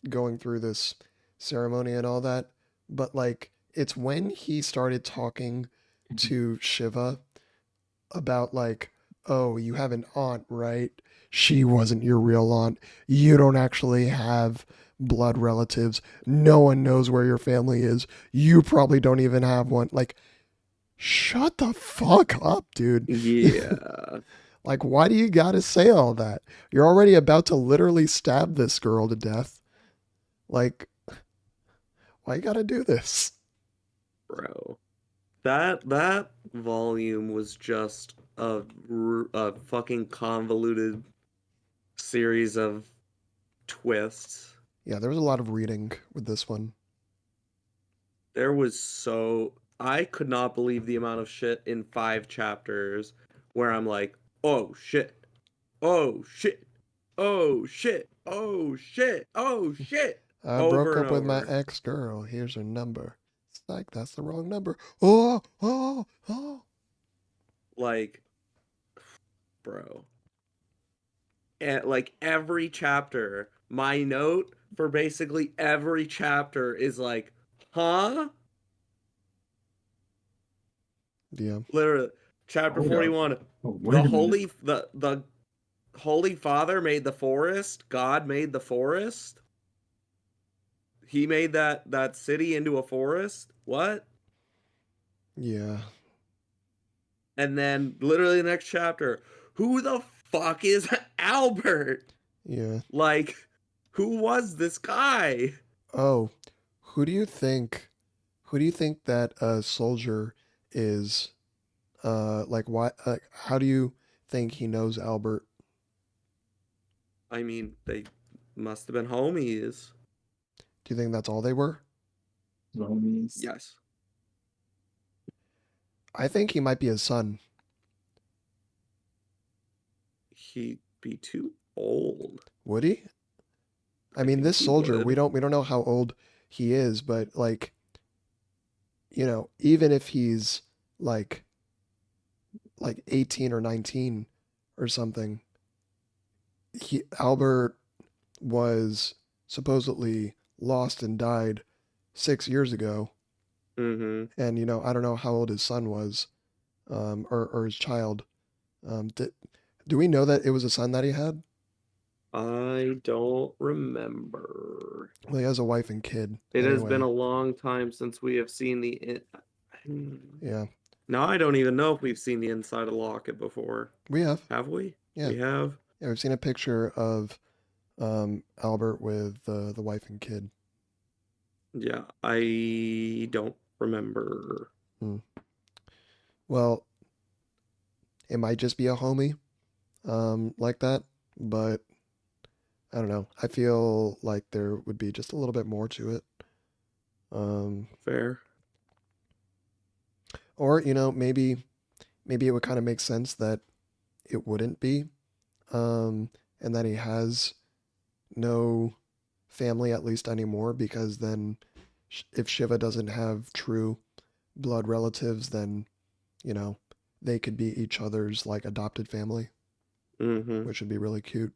going through this ceremony and all that, but like it's when he started talking to Shiva about like, oh, you have an aunt, right? She wasn't your real aunt. You don't actually have blood relatives. No one knows where your family is. You probably don't even have one. Like, shut the fuck up, dude. Yeah. Like, why do you gotta say all that? You're already about to literally stab this girl to death. Like, why you gotta do this? Bro. That volume was just a fucking convoluted series of twists. Yeah, there was a lot of reading with this one. There was I could not believe the amount of shit in 5 chapters where I'm like, oh shit, oh shit, oh shit, oh shit, oh shit, I over broke and up with my over. ex-girl. Here's her number. It's like, that's the wrong number. Oh, oh, oh. Like, bro. And like every chapter, my note for basically every chapter is like, huh? Yeah. Literally, chapter Hold up. 41. Oh, wait a minute. The Holy Father made the forest. God made the forest. He made that city into a forest. What? Yeah. And then literally the next chapter, who the fuck is Albert? Yeah. Like, who was this guy? Oh, who do you think that soldier is? Like why how do you think he knows Albert? I mean, they must have been homies. Do you think that's all they were? Homies. Yes. I think he might be his son. He'd be too old. Would he? I I mean, think this he soldier, we would. don't know how old he is, but like, you know, even if he's like 18 or 19 or something, Albert was supposedly lost and died 6 years ago. Mm-hmm. And, you know, I don't know how old his son was, or his child. Do we know that it was a son that he had? I don't remember. Well, he has a wife and kid. It has anyway. been a long time since we have seen Yeah, Now I don't even know if we've seen the inside of Locket before. we have. Have we? Yeah. We have. Yeah, we've seen a picture of Albert with the wife and kid. Yeah, I don't remember. Well, it might just be a homie, like that, but I don't know. I feel like there would be just a little bit more to it. Fair. Or, maybe it would kind of make sense that it wouldn't be, and that he has no family at least anymore, because then if Shiva doesn't have true blood relatives, then, they could be each other's like adopted family, Mm-hmm. which would be really cute.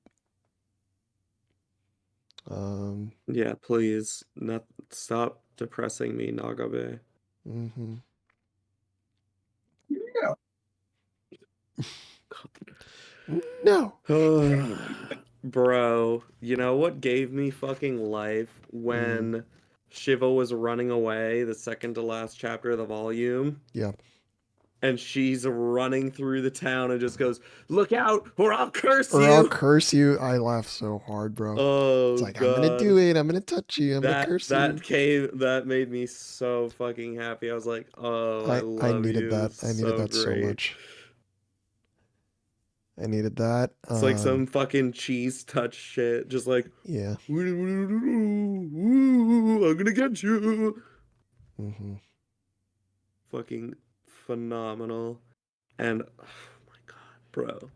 Yeah, please, not stop depressing me, Nagabe. Mm-hmm. Yeah. No. Bro, you know what gave me fucking life when Shiva was running away, the second to last chapter of the volume, Yeah. and she's running through the town and just goes, "Look out, or I'll curse Or I'll you!" curse you. I laugh so hard, bro. It's Oh like, I'm gonna do god. it. I'm gonna touch you. I'm gonna curse you. That made me so fucking happy. I was like, "Oh, I I love needed you. that. I needed So that so great." much. I needed that. It's like some fucking cheese touch shit. Just like, Yeah. "Ooh, I'm gonna get you." Mm-hmm. Fucking phenomenal. And oh my god, bro.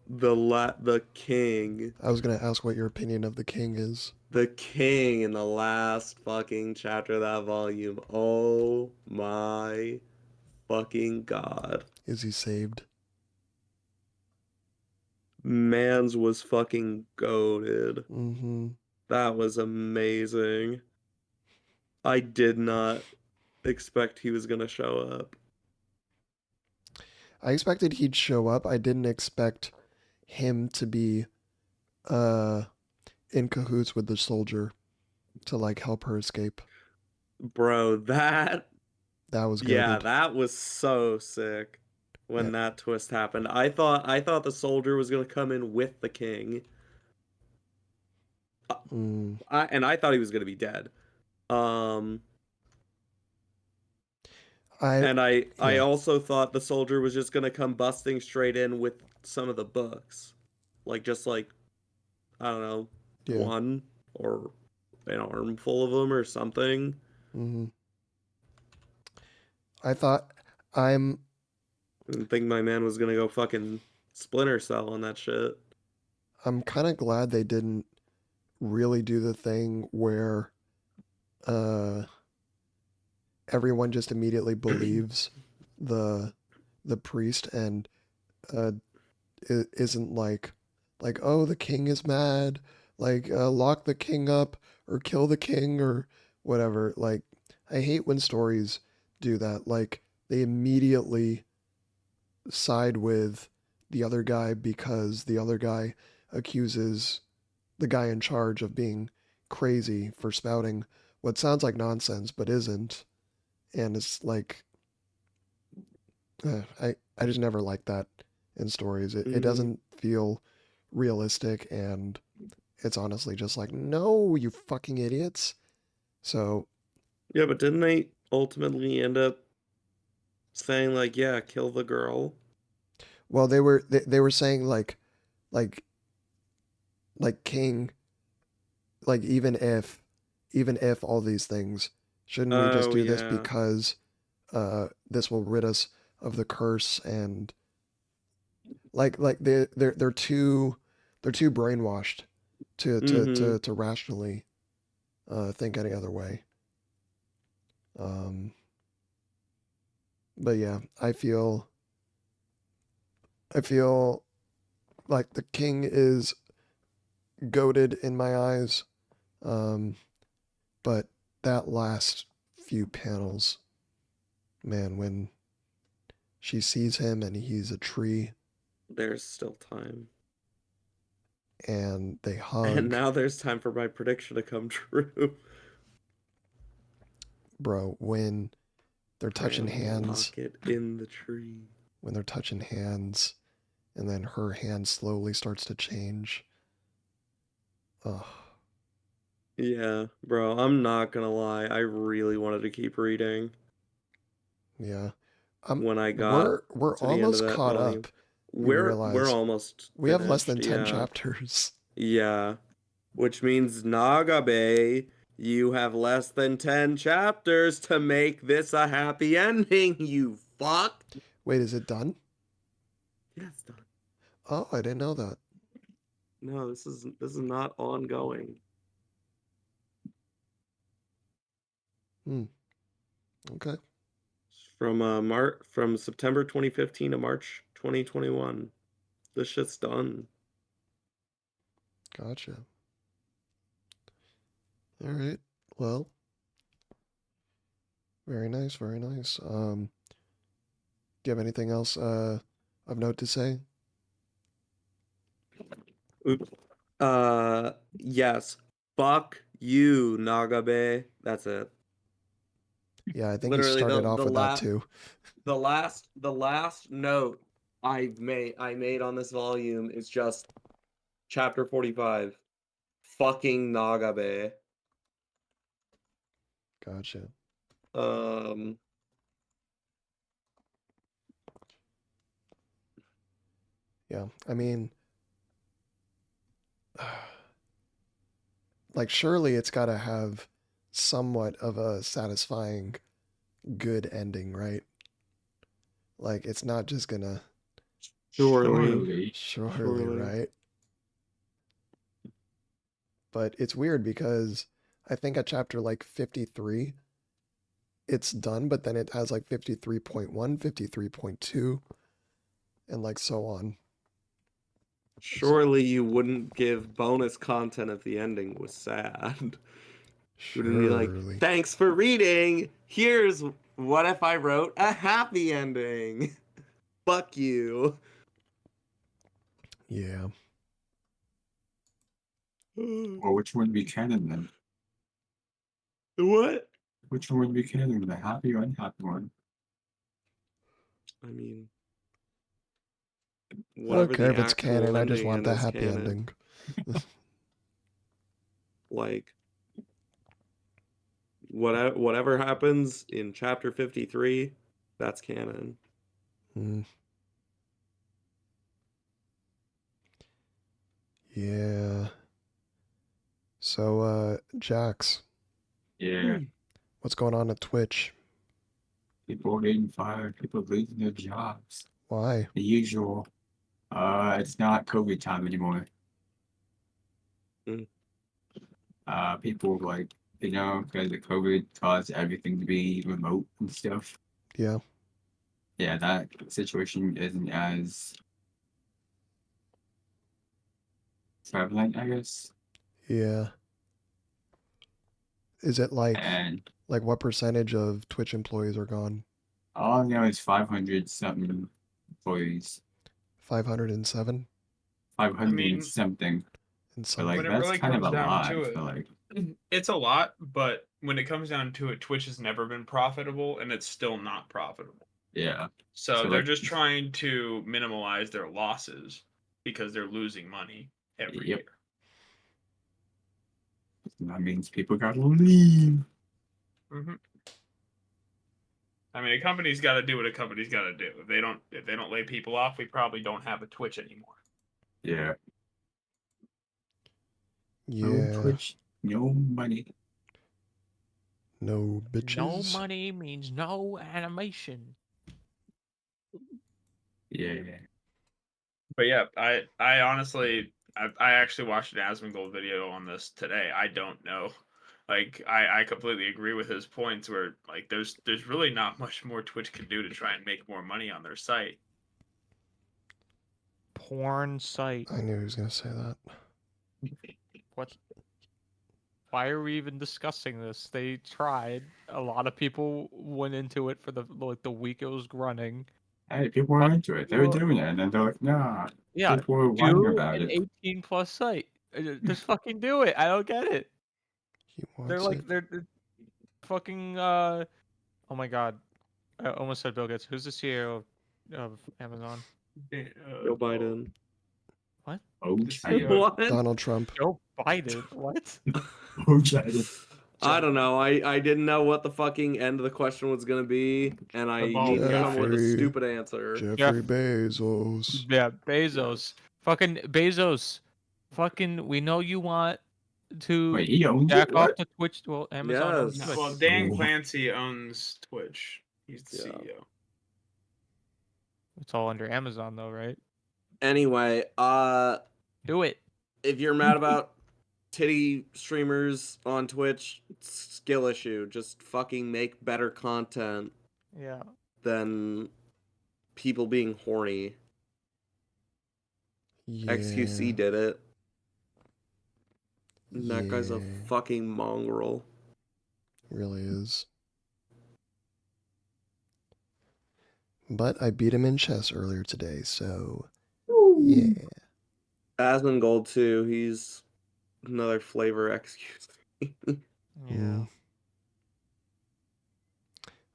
The king. I was gonna ask what your opinion of the king is. The king in the last fucking chapter of that volume. Oh my fucking god. Is he saved? Mans was fucking goated. Mm-hmm. That was amazing. I did not expect he was gonna show up. I expected he'd show up. I didn't expect him to be in cahoots with the soldier to like help her escape. Bro, that That was yeah, goated. that was so sick when Yeah. that twist happened. I thought the soldier was gonna come in with the king. Mm. I thought he was gonna be dead. Um I and I yeah. also thought the soldier was just gonna come busting straight in with some of the books. Like just like I don't know, Yeah. one or an armful of them or something. Mm-hmm. I thought I'm I didn't think my man was gonna go fucking Splinter Cell on that shit. I'm kind of glad they didn't really do the thing where uh everyone just immediately believes the priest, and it isn't like, oh, the king is mad, like lock the king up or kill the king or whatever. Like, I hate when stories do that. Like, they immediately side with the other guy because the other guy accuses the guy in charge of being crazy for spouting what sounds like nonsense but isn't. And it's like, I just never like that in stories. It Mm. doesn't feel realistic, and it's honestly just like, no, you fucking idiots. So, Yeah, but didn't they ultimately end up saying like, yeah, kill the girl? well, they were saying like King, like even if all these things, shouldn't we just Oh do this yeah. because this will rid us of the curse, and like they're too brainwashed to to Mm-hmm. to, to rationally think any other way. Um, but yeah, I feel like the king is goated in my eyes. Um, but that last few panels, man, when she sees him and he's a tree There's still time. and they And hug, now there's time for my prediction to come true. bro, when they're Pray touching on the hands, locket in the tree. when they're touching hands, and then her hand slowly starts to change. Ugh. Yeah, bro, I'm not gonna lie. I really wanted to keep reading Yeah. when I got We're to the end of almost that caught volume. up. You We're realize almost we have less finished, than 10 yeah. chapters. Yeah. Which means Nagabe, you have less than 10 chapters to make this a happy ending, you fuck. Wait, is it done? Yeah, it's done. Oh, I didn't know that. No, this is not ongoing. Okay. From September 2015 to March 2021. This shit's done. Gotcha. All right. Well, very nice, very nice. Do you have anything else of note to say? Oops. Yes. Fuck you, Nagabe. That's it. Yeah, I think you Literally started off with that too. the last note I made on this volume is just chapter 45. Fucking Nagabe. Gotcha. Um Yeah, I mean, like surely it's got to have somewhat of a satisfying good ending, right? Like it's not just gonna surely. surely, right? But it's weird because I think at chapter like 53 it's done, but then it has like 53.1, 53.2 and like so on. Surely you wouldn't give bonus content if the ending was sad. You wouldn't be like, Surely. thanks for reading. Here's what if I wrote a happy ending. Fuck you. Yeah. Well, which one would be canon then? What? Which one would be canon, the happy or unhappy one? I mean, I don't whatever care the if it's actual canon, I just ending want and the is happy canon. ending. Like, whatever happens in chapter 53, that's canon. Hmm. Yeah. So, Jax, Yeah, what's going on at Twitch? people getting fired, people losing their jobs. Why? The usual. It's not COVID time anymore. Mm. People like, because of COVID caused everything to be remote and stuff. Yeah. Yeah, that situation isn't as prevalent, I guess. Yeah. Is it And like what percentage of Twitch employees are gone? all I know is 500 something employees. 507 500 and mean, something. and But like, when it something. that's really kind of comes a down lot. to I it, feel like. it's a lot, but when it comes down to it, Twitch has never been profitable and it's still not profitable. Yeah. So So they're like, just trying to minimize their losses because they're losing money every Yep. year. that means people gotta leave. Mm-hmm. I mean, a company's got to do what a company's got to do. If they don't lay people off, we probably don't have a Twitch anymore. Yeah. No Yeah. Twitch, no money. No bitches. No money means no animation. Yeah. But yeah, I honestly I actually watched an Asmongold video on this today. I don't know. Like I completely agree with his points where like there's really not much more Twitch can do to try and make more money on their site. Porn site. I knew he was gonna say that. What? Why are we even discussing this? They tried. A lot of people went into it for the week it was running. Hey, people were into it. They were doing it, and then they're like, nah. Yeah, People were whining do about an it. 18+ site. Just fucking do it. I don't get it. He They're wants like it. they're fucking oh my god. I almost said Bill Gates. Who's the CEO of Amazon? Joe Biden. What? Oh, The China. CEO. What? Donald Trump. Joe Biden? What? Oh, China. I don't know. I didn't know what the fucking end of the question was gonna be, and I bald need to come with a Jeffrey. stupid answer. Jeffrey Bezos. Yeah, Bezos. Fucking Bezos. Fucking, we know you want to Wait, he owns jack it? off What? to Twitch. Well, Amazon owns Yes. Twitch. Well, Dan Oh. Clancy owns Twitch. He's the Yeah. CEO. It's all under Amazon, though, right? Anyway, Do it. if you're mad about titty streamers on Twitch, it's a skill issue. Just fucking make better content Yeah. than people being horny. Yeah. XQC did it. And that guy's a Yeah. fucking mongrel. Really is. But I beat him in chess earlier today, so yeah. Asmongold too. He's another flavor XQC. Yeah. Mm.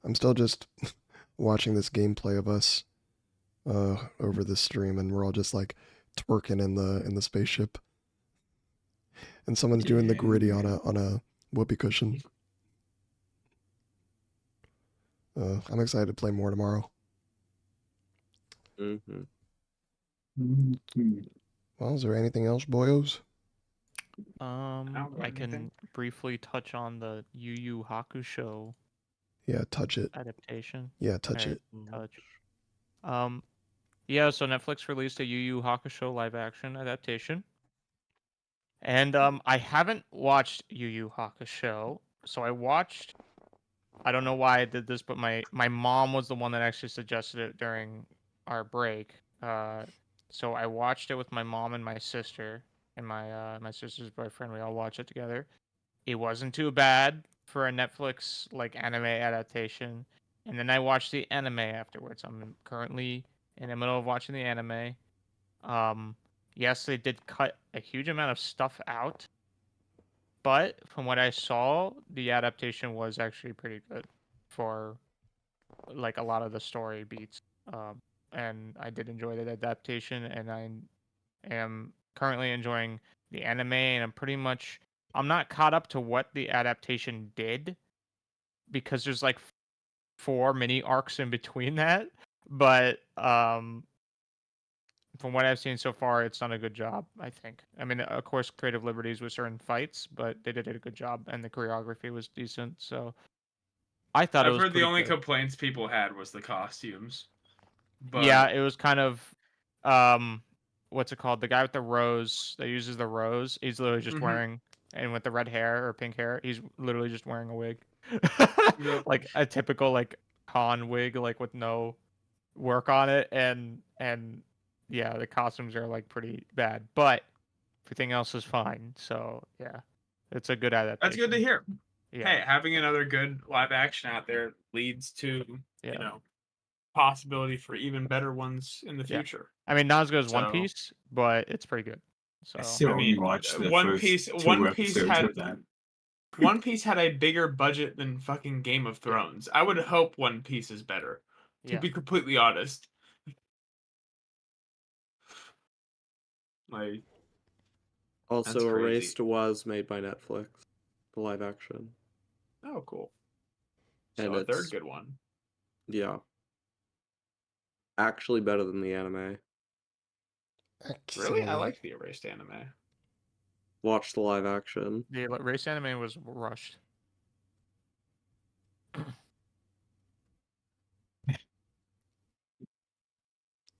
I'm still just watching this gameplay of us over the stream, and we're all just like twerking in the spaceship, and someone's doing the gritty on a whoopee cushion. I'm excited to play more tomorrow. Mm-hmm. Well, is there anything else, boyos? don't got I anything. can briefly touch on the Yu Yu Hakusho Yeah, touch it. adaptation. Yeah, touch Alright, it. touch. Yeah, so Netflix released a Yu Yu Hakusho live action adaptation. And I haven't watched Yu Yu Hakusho, so I don't know why I did this, but my mom was the one that actually suggested it during our break. So I watched it with my mom and my sister and my sister's boyfriend. We all watched it together. It wasn't too bad for a Netflix like anime adaptation. And then I watched the anime afterwards. I'm currently in the middle of watching the anime. Yes, they did cut a huge amount of stuff out, but from what I saw, the adaptation was actually pretty good for like a lot of the story beats. And I did enjoy that adaptation, and I am currently enjoying the anime, and I'm not caught up to what the adaptation did because there's like 4 mini arcs in between that, but from what I've seen so far, it's done a good job, I think. I mean, of course, creative liberties with certain fights, but they did a good job, and the choreography was decent. So I thought it I've was heard the pretty only good. complaints people had was the costumes. But Yeah, it was kind of what's it called? The guy with the rose that uses the rose, he's literally just Mhm. wearing, and with the red hair or pink hair, he's literally just wearing a wig. Yep. Like a typical like con wig, like with no work on it, and yeah, the costumes are like pretty bad, but everything else is fine. So yeah, it's a good adaptation. That's good to hear. Yeah. Hey, having another good live action out there leads to Yeah. possibility for even better ones in the Yeah. future. I mean, not as good as One So- Piece, but it's pretty good. So I still I only mean, watched the One first Piece- 2 One Piece episodes had- of that. One Piece had a bigger budget than fucking Game of Thrones. I would hope One Piece is better. To yeah. be completely honest. Like, Also, That's crazy. Erased was made by Netflix, the live action. oh, cool. So And a third it's- good one. Yeah. Actually better than the anime. Really? I like the Erased anime. Watch the live action. The race anime was rushed.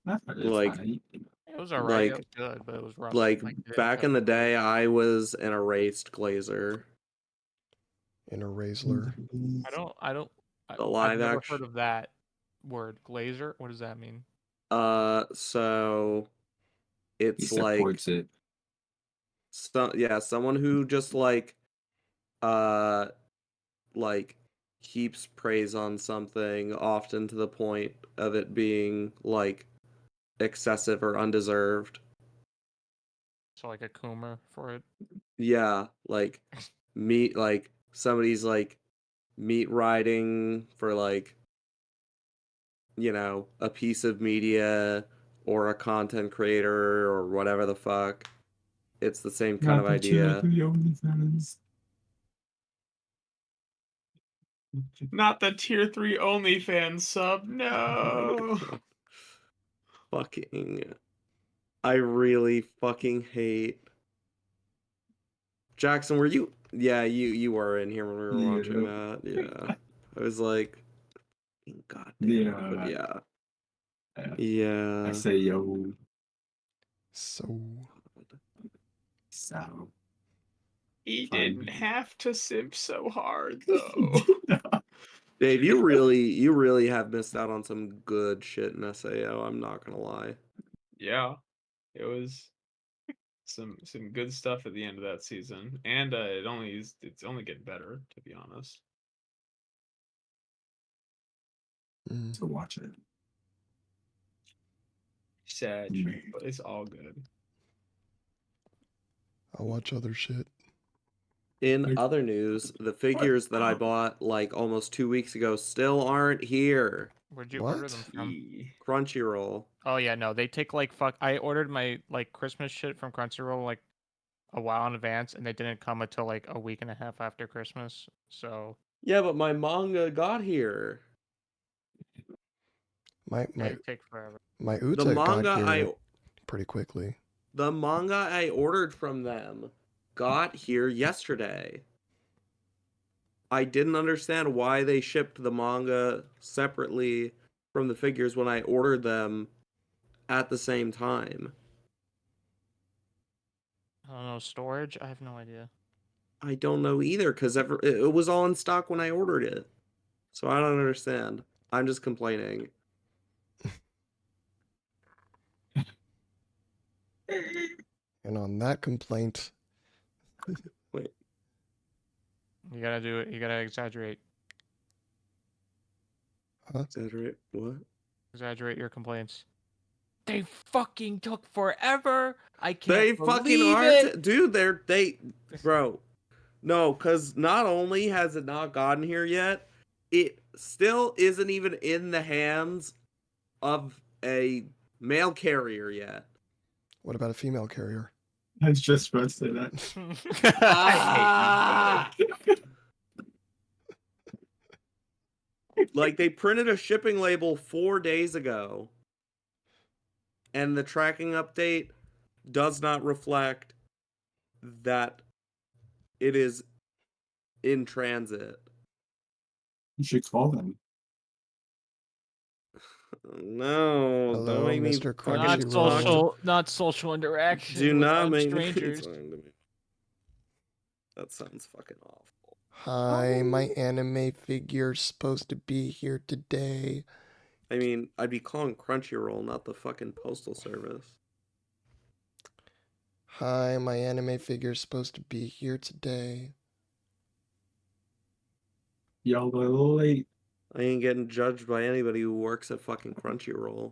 Like- It was alright. It Like- was good, but it was rushed. Like, they didn't back cut in the it. day, I was an Erased glazer. In a Raisler. The I've live never action- heard of that word. Glazer? What does that mean? So He it's like supports it. someone who just like heaps praise on something, often to the point of it being like excessive or undeserved. So like a coomer for it. Yeah, like somebody's like meat riding for like a piece of media, or a content creator or whatever the fuck. It's the same kind of idea. Not the tier 3 OnlyFans sub. No. Fucking. I really fucking hate. Jackson, were you? Yeah, you were in here when we were watching that. Yeah. I was like, goddamn. But yeah. Yeah. I say yo. So He Fine. didn't have to simp so hard though. Dave, you really have missed out on some good shit in SAO. I'm not gonna lie. Yeah, it was some good stuff at the end of that season, and it's only getting better, to be honest. So watch it. Sad, Man. but it's all good. I'll watch other shit. In other news, the figures that I bought like almost 2 weeks ago still aren't here. Where'd you order What? them from? Crunchyroll. Oh yeah, no, they take like fuck. I ordered my like Christmas shit from Crunchyroll like a while in advance, and they didn't come until like a week and a half after Christmas. So Yeah, but my manga got here. My they take forever. my The Uta manga got here I pretty quickly. the manga I ordered from them got here yesterday. I didn't understand why they shipped the manga separately from the figures when I ordered them at the same time. I don't know, storage. I have no idea. I don't know either because it was all in stock when I ordered it. So I don't understand. I'm just complaining. And on that complaint, Wait, You gotta do it. You gotta exaggerate. exaggerate what? Exaggerate your complaints. They fucking took forever. I They can't fucking believe are, it. dude. Bro. No, because not only has it not gotten here yet, it still isn't even in the hands of a mail carrier yet. what about a female carrier? I was just about to say that. I hate you. Like they printed a shipping label 4 days ago, and the tracking update does not reflect that it is in transit. You should call them. No, Hello, don't make me Mr. fucking Not Crunchyroll. social. Not social interaction. Do with not make strangers. me talking to me. That sounds fucking awful. Hi, my anime figure's supposed to be here today. I mean, I'd be calling Crunchyroll, not the fucking postal service. Hi, my anime figure's supposed to be here today. Y'all a little late. I ain't getting judged by anybody who works at fucking Crunchyroll.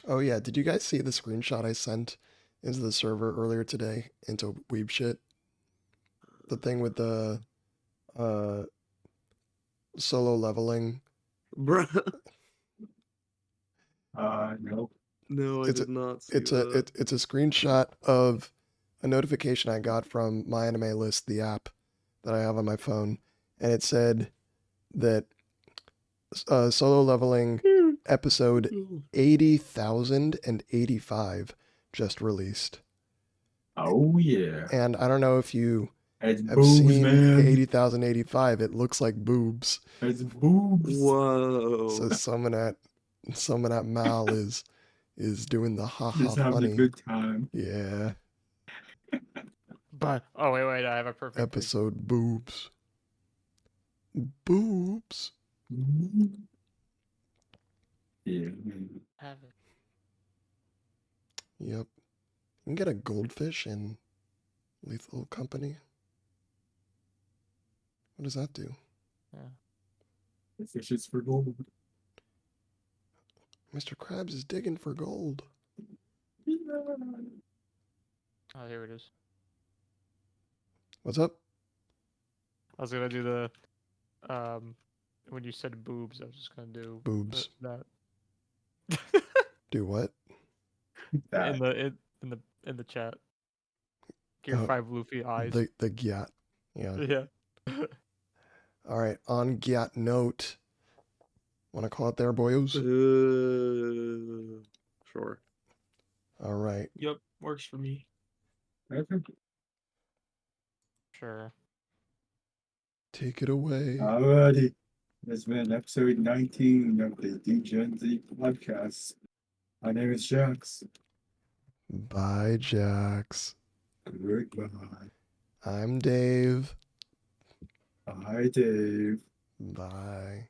Oh yeah, did you guys see the screenshot I sent into the server earlier today into Weeb shit? The thing with the solo leveling. Bruh. No. No, I did not see It's that. it's a screenshot of a notification I got from My Anime List, the app that I have on my phone, and it said that solo leveling episode 80,085 just released. Oh yeah. And I don't know if you It's have boobs, seen man. 80,085. It looks like boobs. It's boobs. Whoa. So someone at Mal is doing the haha Just having funny. a good time. Yeah. But oh wait, I have a perfect Episode boobs. Boobs. Yeah, man. Have it. Yep. You can get a goldfish in Lethal Company. What does that do? Fishes for gold. Mr. Krabs is digging for gold. Oh, here it is. What's up? I was gonna do the when you said boobs, I was just gonna do Boobs. that. Do what? That. In the chat. Gear Oh, 5 Luffy eyes. The Gyat. Yeah. Yeah. All right. On Gyat note, want to call it there, boyos? Sure. All right. Yep, works for me. Okay. Sure. Take it away. Alrighty. This has been episode 19 of the Degen podcast. My name is Jax. Bye, Jax. Goodbye. I'm Dave. Bye, Dave. Bye.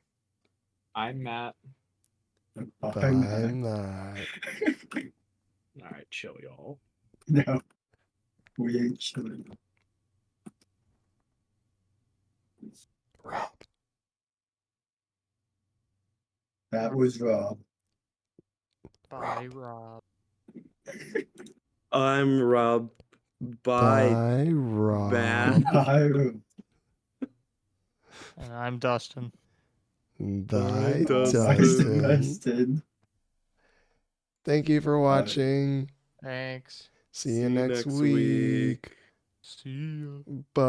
I'm Matt. Bye, Bye, Matt. Matt. All right, chill, y'all. No, we ain't chilling. Rob. That was Rob. Bye, Rob. I'm Rob. Bye. Bye, Rob. Matt. Bye. And I'm Dustin. Bye, Dustin. Dustin. Thank you for watching. Thanks. See you next week. See ya. Bye.